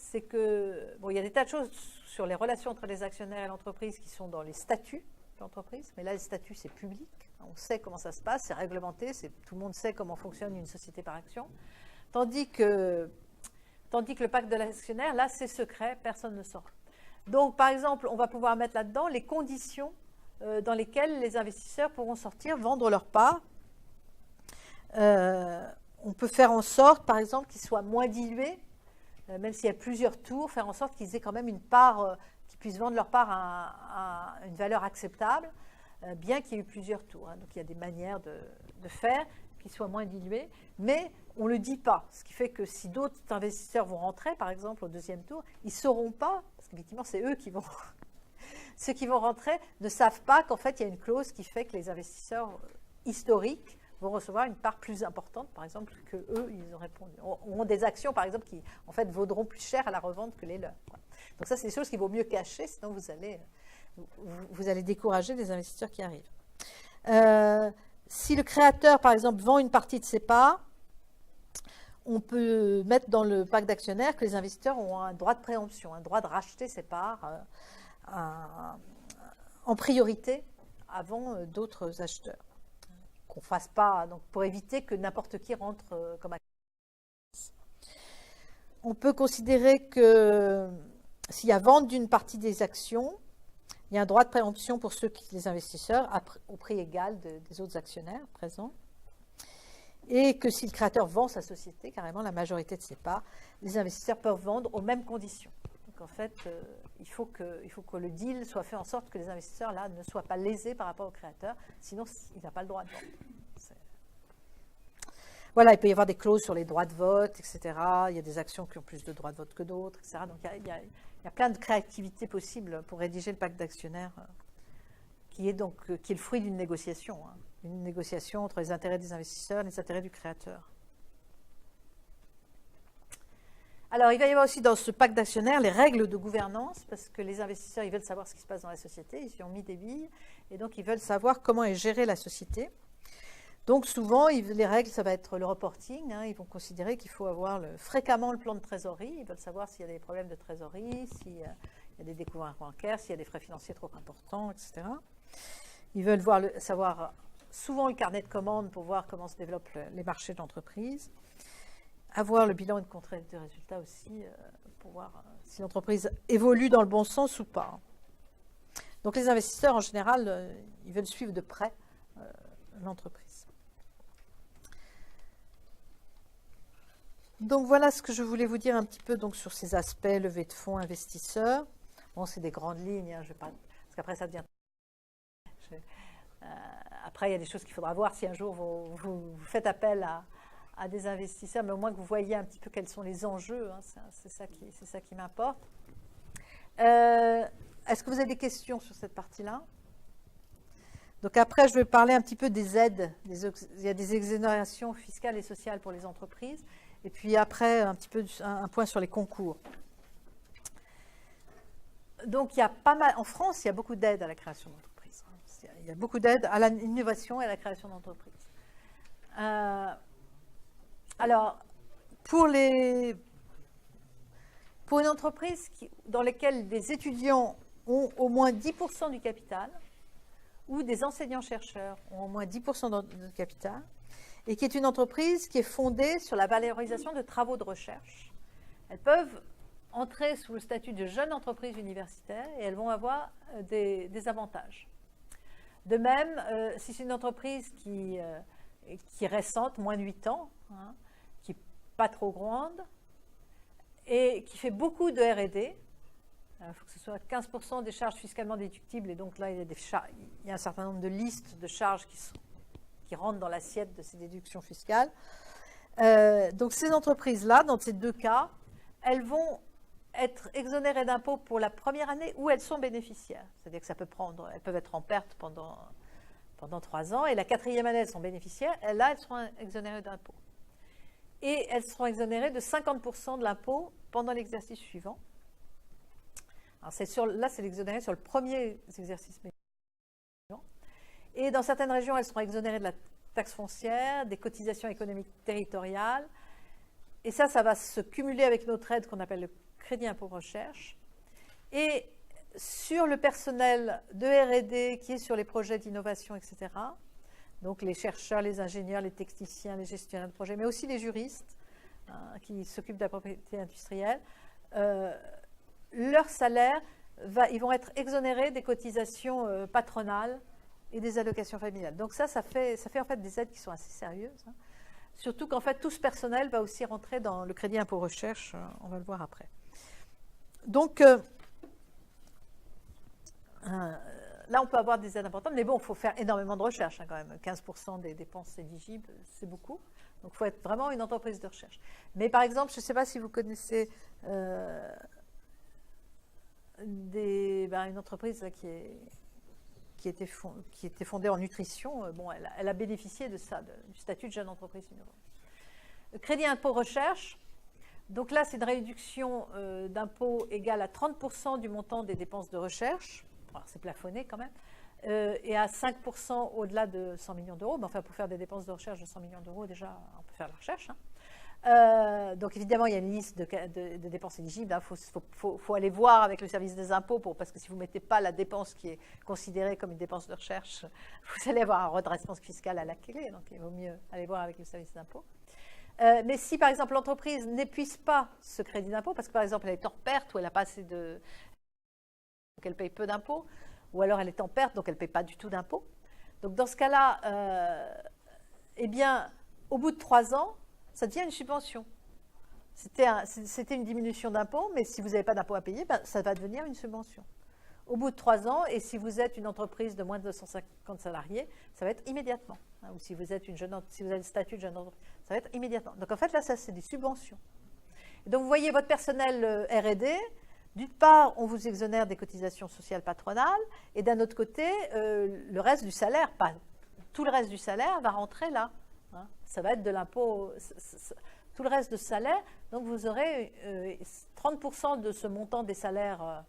C'est que, bon, il y a des tas de choses sur les relations entre les actionnaires et l'entreprise qui sont dans les statuts de l'entreprise, mais là, les statuts, c'est public. On sait comment ça se passe, c'est réglementé, tout le monde sait comment fonctionne une société par action. Tandis que le pacte de l'actionnaire, là, c'est secret, personne ne saura. Donc, par exemple, on va pouvoir mettre là-dedans les conditions dans lesquelles les investisseurs pourront sortir, vendre leurs parts. On peut faire en sorte, par exemple, qu'ils soient moins dilués, même s'il y a plusieurs tours, faire en sorte qu'ils aient quand même une part, qu'ils puissent vendre leur part à une valeur acceptable, bien qu'il y ait eu plusieurs tours. Hein. Donc, il y a des manières de faire qu'ils soient moins dilués, mais on ne le dit pas. Ce qui fait que si d'autres investisseurs vont rentrer, par exemple, au deuxième tour, ils ne sauront pas, parce qu'effectivement, c'est eux qui vont... Ceux qui vont rentrer ne savent pas qu'en fait, il y a une clause qui fait que les investisseurs historiques vont recevoir une part plus importante, par exemple, que eux, ils auront des actions, par exemple, qui, en fait, vaudront plus cher à la revente que les leurs. Donc ça, c'est des choses qu'il vaut mieux cacher, sinon vous allez décourager les investisseurs qui arrivent. Si le créateur, par exemple, vend une partie de ses parts, on peut mettre dans le pacte d'actionnaires que les investisseurs ont un droit de préemption, un droit de racheter ses parts en priorité avant d'autres acheteurs. Qu'on ne fasse pas, donc pour éviter que n'importe qui rentre comme actionnaire. On peut considérer que s'il y a vente d'une partie des actions, Il y a un droit de préemption pour les investisseurs au prix égal des autres actionnaires présents. Et que si le créateur vend sa société, carrément la majorité de ses parts, les investisseurs peuvent vendre aux mêmes conditions. Donc en fait, il faut que le deal soit fait en sorte que les investisseurs là ne soient pas lésés par rapport au créateur, sinon il n'a pas le droit de vendre. Voilà, il peut y avoir des clauses sur les droits de vote, etc. Il y a des actions qui ont plus de droits de vote que d'autres, etc. Donc il y a plein de créativité possible pour rédiger le pacte d'actionnaires, qui est le fruit d'une négociation, hein. Une négociation entre les intérêts des investisseurs et les intérêts du créateur. Alors, il va y avoir aussi dans ce pacte d'actionnaires les règles de gouvernance, parce que les investisseurs, ils veulent savoir ce qui se passe dans la société, ils y ont mis des billes, et donc ils veulent savoir comment est gérée la société. Donc souvent, les règles, ça va être le reporting, hein. Ils vont considérer qu'il faut avoir fréquemment le plan de trésorerie, ils veulent savoir s'il y a des problèmes de trésorerie, s'il y a des découvertes bancaires, s'il y a des frais financiers trop importants, etc. Ils veulent savoir souvent le carnet de commandes pour voir comment se développent les marchés d'entreprise. Avoir le bilan et de compte de résultats aussi pour voir si l'entreprise évolue dans le bon sens ou pas. Donc les investisseurs, en général, ils veulent suivre de près l'entreprise. Donc voilà ce que je voulais vous dire un petit peu donc, sur ces aspects, levée de fonds, investisseurs. Bon, c'est des grandes lignes, hein, parce qu'après ça devient... après, il y a des choses qu'il faudra voir si un jour vous faites appel à des investisseurs, mais au moins que vous voyez un petit peu quels sont les enjeux, hein, c'est ça qui m'importe. Est-ce que vous avez des questions sur cette partie-là? Donc après, je vais parler un petit peu des aides. Il y a des exonérations fiscales et sociales pour les entreprises. Et puis après, un petit peu un point sur les concours. Donc il y a pas mal, en France, il y a beaucoup d'aides à la création d'entreprises. Il y a beaucoup d'aides à l'innovation et à la création d'entreprises. Alors, pour une entreprise dans laquelle des étudiants ont au moins 10% du capital, ou des enseignants-chercheurs ont au moins 10% de capital, et qui est une entreprise qui est fondée sur la valorisation de travaux de recherche, elles peuvent entrer sous le statut de jeune entreprise universitaire et elles vont avoir des avantages. De même, si c'est une entreprise qui est récente, moins de 8 ans, hein, qui n'est pas trop grande, et qui fait beaucoup de R&D, il faut que ce soit 15% des charges fiscalement déductibles, et donc là, il y a un certain nombre de listes de charges qui rentrent dans l'assiette de ces déductions fiscales. Donc ces entreprises-là, dans ces deux cas, elles vont être exonérées d'impôts pour la première année où elles sont bénéficiaires. C'est-à-dire que elles peuvent être en perte pendant 3 ans, et la 4e année, elles sont bénéficiaires, et là, elles seront exonérées d'impôts. Et elles seront exonérées de 50% de l'impôt pendant l'exercice suivant. Alors là, c'est l'exonéré sur le premier exercice. Et dans certaines régions, elles seront exonérées de la taxe foncière, des cotisations économiques territoriales. Et ça va se cumuler avec notre aide qu'on appelle le crédit impôt recherche. Et sur le personnel de R&D qui est sur les projets d'innovation, etc., donc les chercheurs, les ingénieurs, les techniciens, les gestionnaires de projets, mais aussi les juristes qui s'occupent de la propriété industrielle, leur salaire, ils vont être exonérés des cotisations patronales et des allocations familiales. Donc ça fait en fait des aides qui sont assez sérieuses. Hein. Surtout qu'en fait, tout ce personnel va aussi rentrer dans le crédit impôt recherche, on va le voir après. Donc, là, on peut avoir des aides importantes, mais bon, il faut faire énormément de recherche, hein, quand même. 15% des dépenses éligibles, c'est beaucoup. Donc, il faut être vraiment une entreprise de recherche. Mais par exemple, je ne sais pas si vous connaissez une entreprise là, qui était fondée en nutrition. Bon, elle a bénéficié de ça, du statut de jeune entreprise innovante. Le crédit impôt recherche, donc là, c'est une réduction d'impôt égale à 30% du montant des dépenses de recherche. Alors, c'est plafonné quand même. Et à 5% au-delà de 100 millions d'euros. Mais enfin, pour faire des dépenses de recherche de 100 millions d'euros, déjà, on peut faire la recherche. Hein. Donc, évidemment, il y a une liste de dépenses éligibles. Il faut aller voir avec le service des impôts, parce que si vous ne mettez pas la dépense qui est considérée comme une dépense de recherche, vous allez avoir un redressement fiscal à la clé. Donc, il vaut mieux aller voir avec le service des impôts. Mais si, par exemple, l'entreprise n'épuise pas ce crédit d'impôt, parce que, par exemple, elle est en perte ou elle n'a pas assez qu'elle paye peu d'impôts, ou alors elle est en perte, donc elle ne paie pas du tout d'impôt. Donc dans ce cas-là, eh bien, au bout de 3 ans, ça devient une subvention. C'était une diminution d'impôt, mais si vous n'avez pas d'impôt à payer, ben, ça va devenir une subvention. Au bout de 3 ans, et si vous êtes une entreprise de moins de 250 salariés, ça va être immédiatement. Hein, ou si vous êtes si vous avez le statut de jeune entreprise, ça va être immédiatement. Donc en fait, là, ça, c'est des subventions. Et donc vous voyez votre personnel R&D, d'une part, on vous exonère des cotisations sociales patronales, et d'un autre côté, le reste du salaire, pas tout le reste du salaire, va rentrer là. Hein. Ça va être de l'impôt, tout le reste de salaire. Donc vous aurez 30% de ce montant des salaires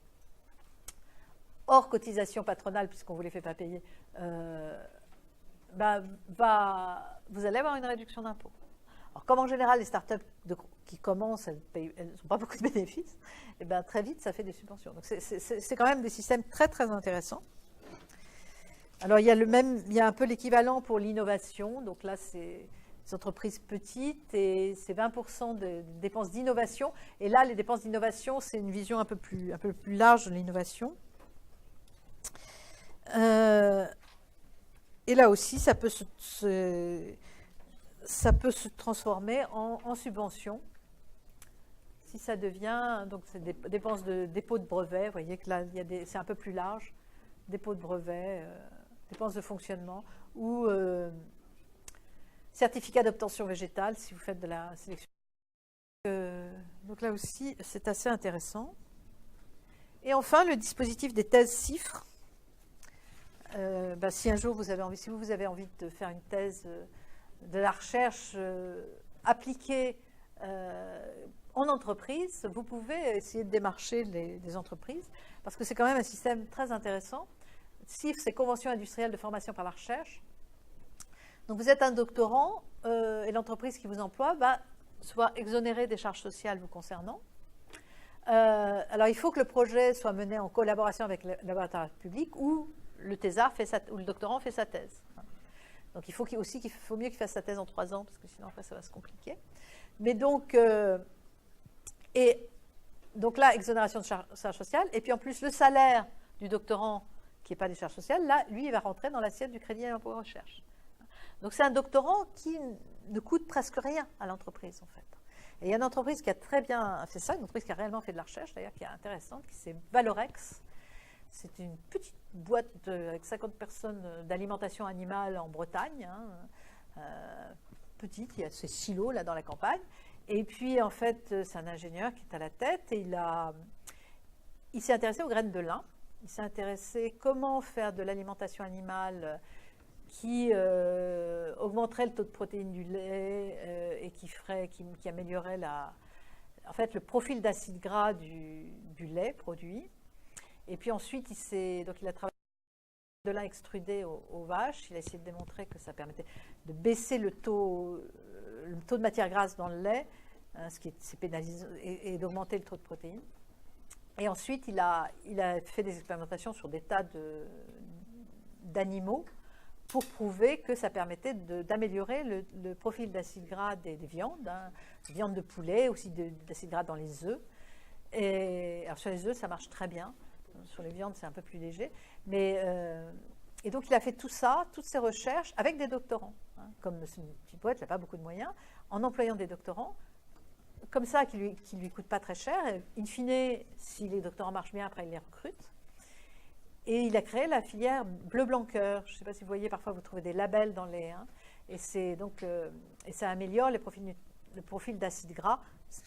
hors cotisation patronale, puisqu'on ne vous les fait pas payer, vous allez avoir une réduction d'impôt. Alors, comme en général, les startups qui commencent, elles n'ont pas beaucoup de bénéfices, et bien très vite, ça fait des subventions. Donc, c'est quand même des systèmes très, très intéressants. Alors, il y a un peu l'équivalent pour l'innovation. Donc là, c'est des entreprises petites et c'est 20% de dépenses d'innovation. Et là, les dépenses d'innovation, c'est une vision un peu plus large de l'innovation. Et là aussi, ça peut se transformer en subvention. Si ça devient, donc c'est des dépenses de dépôt de brevet, vous voyez que là, c'est un peu plus large, dépôt de brevet, dépenses de fonctionnement, ou certificat d'obtention végétale, si vous faites de la sélection. Donc là aussi, c'est assez intéressant. Et enfin, le dispositif des thèses CIFRE. Si un jour vous avez envie de faire une thèse de la recherche appliquée en entreprise, vous pouvez essayer de démarcher des entreprises, parce que c'est quand même un système très intéressant. CIFRE, c'est Convention industrielle de formation par la recherche. Donc vous êtes un doctorant et l'entreprise qui vous emploie va soit exonérée des charges sociales vous concernant. Alors il faut que le projet soit mené en collaboration avec le laboratoire public ou le thésard ou le doctorant fait sa thèse. Donc il faut mieux qu'il fasse sa thèse en 3 ans, parce que sinon après ça va se compliquer. Mais donc, là, exonération de charges sociales, et puis en plus le salaire du doctorant qui n'est pas des charges sociales, là, lui, il va rentrer dans l'assiette du crédit à l'impôt recherche. Donc c'est un doctorant qui ne coûte presque rien à l'entreprise, en fait. Et il y a une entreprise qui a très bien fait ça, une entreprise qui a réellement fait de la recherche, d'ailleurs, qui est intéressante, qui c'est Valorex. C'est une petite boîte avec 50 personnes d'alimentation animale en Bretagne, petite, il y a ces silos là dans la campagne. Et puis en fait, c'est un ingénieur qui est à la tête et il s'est intéressé aux graines de lin. Il s'est intéressé comment faire de l'alimentation animale qui augmenterait le taux de protéines du lait et qui améliorerait le profil d'acide gras du lait produit. Et puis ensuite, il a travaillé de lin extrudé aux vaches. Il a essayé de démontrer que ça permettait de baisser le taux de matière grasse dans le lait, ce qui est pénalisant, et d'augmenter le taux de protéines. Et ensuite, il a fait des expérimentations sur des tas d'animaux pour prouver que ça permettait d'améliorer le profil d'acide gras des viandes, viande de poulet, aussi d'acide gras dans les œufs. Et alors sur les œufs, ça marche très bien. Sur les viandes, c'est un peu plus léger. Et donc, il a fait tout ça, toutes ces recherches, avec des doctorants. Comme c'est une petite boîte, il n'a pas beaucoup de moyens, en employant des doctorants, comme ça, qui lui coûtent pas très cher. Et, in fine, si les doctorants marchent bien, après, il les recrute. Et il a créé la filière bleu-blanc-cœur. Je ne sais pas si vous voyez, parfois, vous trouvez des labels dans les... et ça améliore le profil d'acide gras,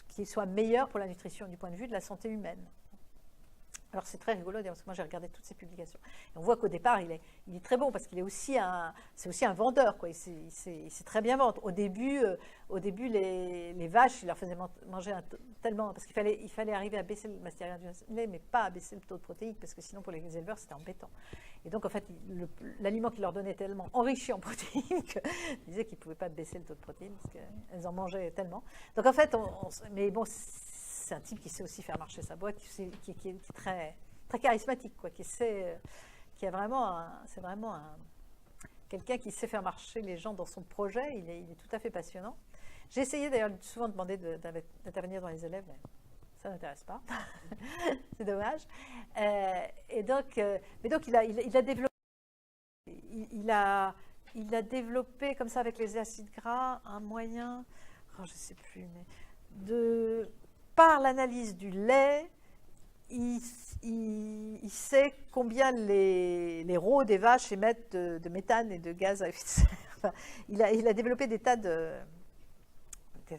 qui soit meilleur pour la nutrition du point de vue de la santé humaine. Alors c'est très rigolo, parce que moi j'ai regardé toutes ces publications. Et on voit qu'au départ, il est très bon, parce qu'il est aussi c'est aussi un vendeur, quoi. Il sait très bien vendre. Au début, les vaches, il leur faisait manger tellement, parce qu'il fallait arriver à baisser le mastérien du lait, mais pas à baisser le taux de protéines, parce que sinon pour les éleveurs, c'était embêtant. Et donc en fait, l'aliment qu'il leur donnait est tellement enrichi en protéines qu'ils disaient qu'ils ne pouvaient pas baisser le taux de protéines, parce qu'elles en mangeaient tellement. Donc en fait, mais bon, c'est un type qui sait aussi faire marcher sa boîte, qui est très, très charismatique, quoi, c'est vraiment quelqu'un qui sait faire marcher les gens dans son projet. Il est tout à fait passionnant. J'ai essayé d'ailleurs souvent de demander d'intervenir dans les élèves, mais ça n'intéresse pas. C'est dommage. Mais donc, il a développé, il a développé comme ça avec les acides gras un moyen, je ne sais plus, mais par l'analyse du lait, il sait combien les rots des vaches émettent de méthane et de gaz à effet de serre. Enfin, il a développé des tas de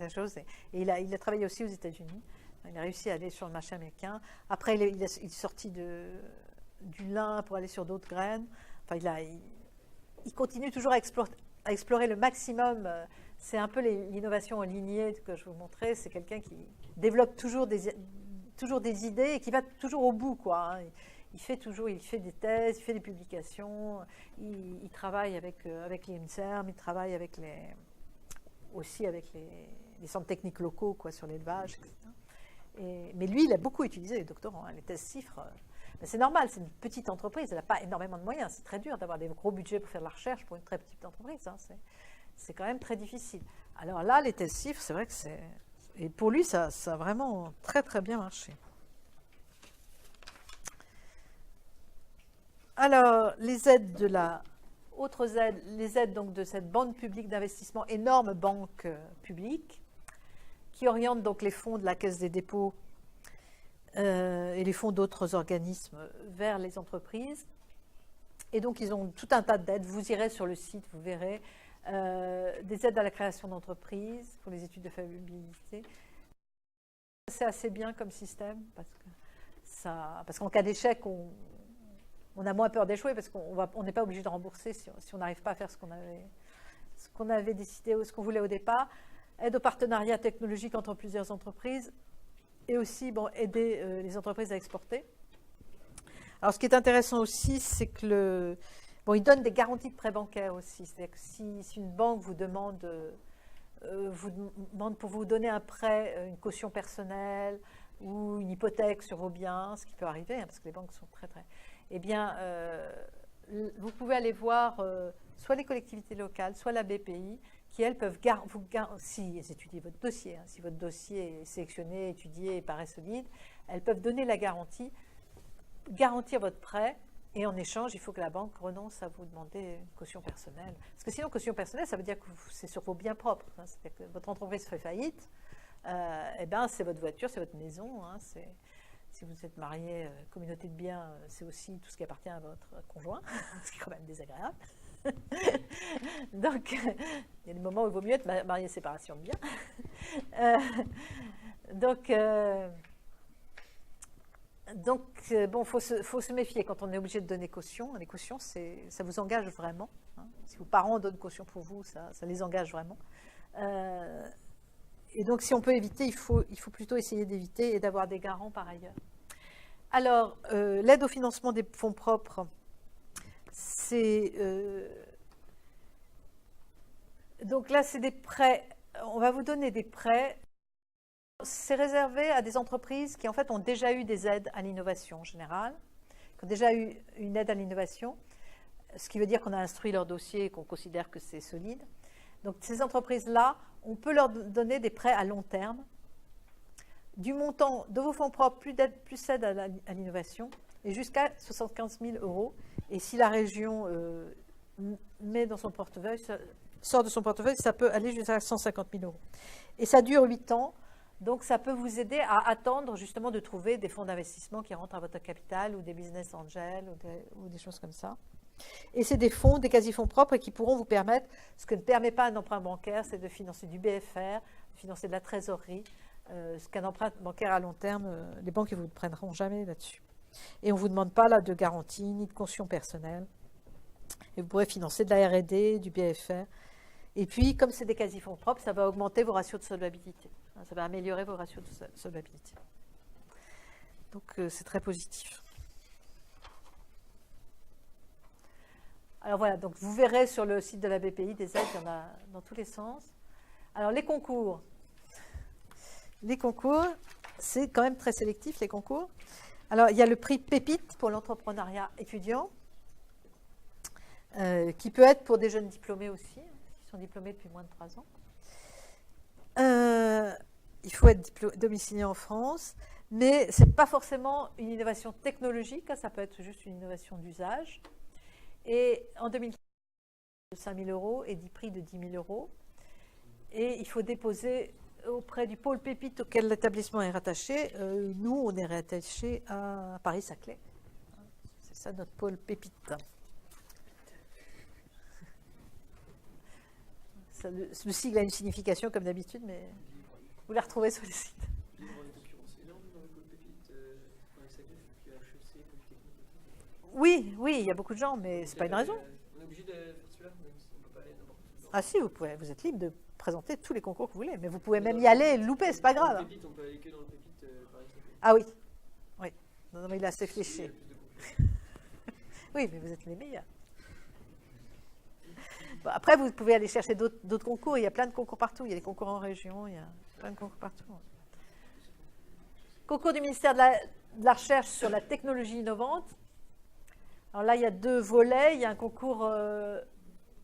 choses. Et il a travaillé aussi aux États-Unis. Il a réussi à aller sur le marché américain. Après, il est sorti du lin pour aller sur d'autres graines. Enfin, il continue toujours à explorer le maximum. C'est un peu l'innovation en lignée que je vous montrais. C'est quelqu'un qui développe toujours des idées et qui va toujours au bout, quoi. Il fait des thèses, il fait des publications, il travaille avec l'INSERM, il travaille aussi avec les centres techniques locaux, quoi, sur l'élevage, etc. Mais lui, il a beaucoup utilisé les doctorants, les thèses CIFRE. C'est normal, c'est une petite entreprise, elle n'a pas énormément de moyens. C'est très dur d'avoir des gros budgets pour faire de la recherche pour une très petite entreprise. C'est quand même très difficile. Alors là, les thèses CIFRE, c'est vrai que c'est... Et pour lui, ça a vraiment très très bien marché. Alors, les aides les aides donc de cette banque publique d'investissement, énorme banque publique, qui oriente donc les fonds de la Caisse des dépôts et les fonds d'autres organismes vers les entreprises. Et donc, ils ont tout un tas d'aides. Vous irez sur le site, vous verrez. Des aides à la création d'entreprises pour les études de faisabilité. C'est assez bien comme système parce qu'en cas d'échec, on a moins peur d'échouer parce qu'on n'est pas obligé de rembourser si on n'arrive pas à faire ce qu'on avait décidé ou ce qu'on voulait au départ. Aide au partenariat technologique entre plusieurs entreprises et aussi aider les entreprises à exporter. Alors, ce qui est intéressant aussi, c'est que il donne des garanties de prêt bancaire aussi. C'est-à-dire que si une banque vous demande pour vous donner un prêt, une caution personnelle ou une hypothèque sur vos biens, ce qui peut arriver, parce que les banques sont très, très... Eh bien, vous pouvez aller voir soit les collectivités locales, soit la BPI, qui, elles, peuvent si elles étudient votre dossier, si votre dossier est sélectionné, étudié et paraît solide, elles peuvent donner la garantir votre prêt. Et en échange, il faut que la banque renonce à vous demander une caution personnelle. Parce que sinon, caution personnelle, ça veut dire que c'est sur vos biens propres. C'est-à-dire que votre entreprise fait faillite, c'est votre voiture, c'est votre maison. Si vous êtes marié, communauté de biens, c'est aussi tout ce qui appartient à votre conjoint, ce qui est quand même désagréable. Donc, il y a des moments où il vaut mieux être marié séparation de biens. Donc, faut se méfier quand on est obligé de donner caution. Les cautions, ça vous engage vraiment. Si vos parents donnent caution pour vous, ça les engage vraiment. Et donc, si on peut éviter, il faut plutôt essayer d'éviter et d'avoir des garants par ailleurs. Alors, l'aide au financement des fonds propres, donc là, c'est des prêts. On va vous donner des prêts. C'est réservé à des entreprises qui, en fait, ont déjà eu des aides à l'innovation en général, qui ont déjà eu une aide à l'innovation, ce qui veut dire qu'on a instruit leur dossier et qu'on considère que c'est solide. Donc, ces entreprises-là, on peut leur donner des prêts à long terme, du montant de vos fonds propres, plus aide à l'innovation, et jusqu'à 75 000 €. Et si la région met dans son portefeuille, sort de son portefeuille, ça peut aller jusqu'à 150 000 €. Et ça dure 8 ans. Donc, ça peut vous aider à attendre justement de trouver des fonds d'investissement qui rentrent à votre capital ou des business angels ou des choses comme ça. Et c'est des fonds, des quasi-fonds propres qui pourront vous permettre, ce que ne permet pas un emprunt bancaire, c'est de financer du BFR, de financer de la trésorerie, ce qu'un emprunt bancaire à long terme, les banques ne vous prendront jamais là-dessus. Et on ne vous demande pas là de garantie ni de caution personnelle. Et vous pourrez financer de la R&D, du BFR. Et puis, comme c'est des quasi-fonds propres, ça va augmenter vos ratios de solvabilité. Ça va améliorer vos ratios de solvabilité. Donc, c'est très positif. Alors voilà, donc vous verrez sur le site de la BPI des aides, il y en a dans tous les sens. Alors, les concours. Les concours, c'est quand même très sélectif, les concours. Alors, il y a le prix Pépite pour l'entrepreneuriat étudiant, qui peut être pour des jeunes diplômés aussi, qui sont diplômés depuis moins de 3 ans. Il faut être domicilié en France. Mais ce n'est pas forcément une innovation technologique, ça peut être juste une innovation d'usage. Et en 2015, 5 000 € et 10 prix de 10 000 €. Et il faut déposer auprès du pôle Pépite auquel l'établissement est rattaché. Nous, on est rattaché à Paris-Saclay. C'est ça notre pôle Pépite. Ça, le sigle a une signification comme d'habitude, mais vous la retrouvez sur les sites. Il y aura une concurrence énorme dans le pôle Pépite, dans les SACF, puis HEC, Polytechnique. Oui, oui, il y a beaucoup de gens, mais c'est pas une raison. On est obligé de faire celui-là, même si on ne peut pas aller n'importe où. Ah si, vous êtes libre de présenter tous les concours que vous voulez, mais vous pouvez même y aller et le louper, c'est pas Dans le grave. Pépite, on peut aller que dans le Pépite, Paris-Saclay. Ah oui, oui. Non, mais il est assez Il y fléché. a plus de concurrence. Oui, mais vous êtes les meilleurs. Bon, après, vous pouvez aller chercher d'autres concours. Il y a plein de concours partout. Il y a des concours en région, il y a plein de concours partout. Concours du ministère de la Recherche sur la technologie innovante. Alors là, il y a 2 volets. Il y a un concours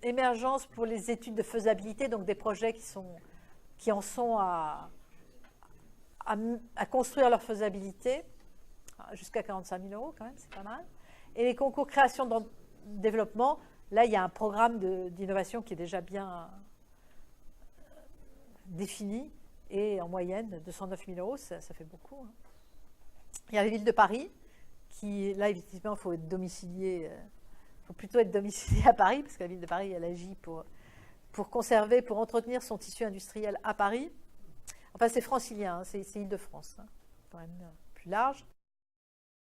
émergence pour les études de faisabilité, donc des projets qui en sont à construire leur faisabilité, jusqu'à 45 000 € quand même, c'est pas mal. Et les concours création de développement, là, il y a un programme d'innovation qui est déjà bien défini, et en moyenne, 209 000 €, ça fait beaucoup. Hein. Il y a la ville de Paris, qui, là, effectivement, il faut être domicilié, faut plutôt être domicilié à Paris, parce que la ville de Paris, elle agit pour conserver, pour entretenir son tissu industriel à Paris. Enfin, c'est francilien, hein, c'est Île-de-France, hein, quand même plus large.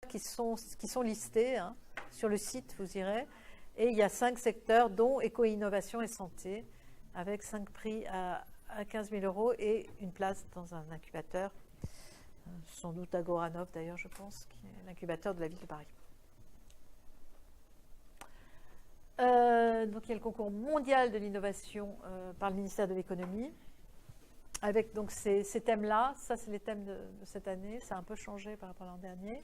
Qui sont listés hein, sur le site, vous irez. Et il y a 5 secteurs, dont éco-innovation et santé, avec 5 prix à 15 000 € et une place dans un incubateur, sans doute à Goranov d'ailleurs, je pense, qui est l'incubateur de la ville de Paris. Donc il y a le concours mondial de l'innovation par le ministère de l'économie, avec donc ces thèmes-là. Ça, c'est les thèmes de cette année. Ça a un peu changé par rapport à l'an dernier.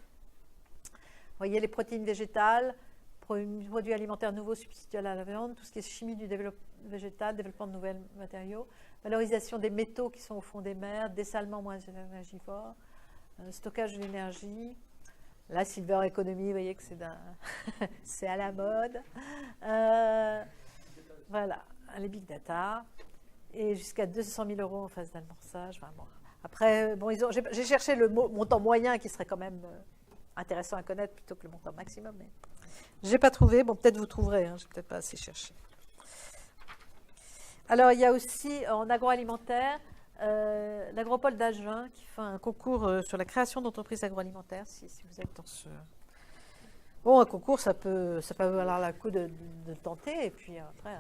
Vous voyez les protéines végétales, produits alimentaires nouveaux substituables à la viande, tout ce qui est chimie du développement végétal, développement de nouveaux matériaux, valorisation des métaux qui sont au fond des mers, dessalement moins énergivore, stockage de l'énergie. La silver economy, vous voyez que c'est à la mode. Voilà, les big data. Et jusqu'à 200 000 € en phase d'amorçage. Enfin, bon. Après, bon, j'ai cherché le montant moyen qui serait quand même intéressant à connaître plutôt que le montant maximum. Mais je n'ai pas trouvé. Bon, peut-être vous trouverez. Hein, je n'ai peut-être pas assez cherché. Alors, il y a aussi en agroalimentaire l'agropole d'Agen qui fait un concours sur la création d'entreprises agroalimentaires. Si vous êtes dans ce... Bon, un concours, ça peut valoir le coup de tenter. Et puis après...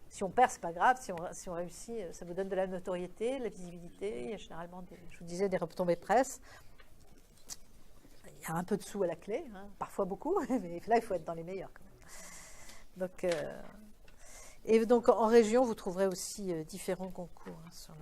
Si on perd, ce n'est pas grave. Si on réussit, ça vous donne de la notoriété, de la visibilité. Il y a généralement, je vous disais, des retombées presse. Il y a un peu de sous à la clé, hein, parfois beaucoup, mais là, il faut être dans les meilleurs. Quand même. Et donc, en région, vous trouverez aussi différents concours. Hein, sur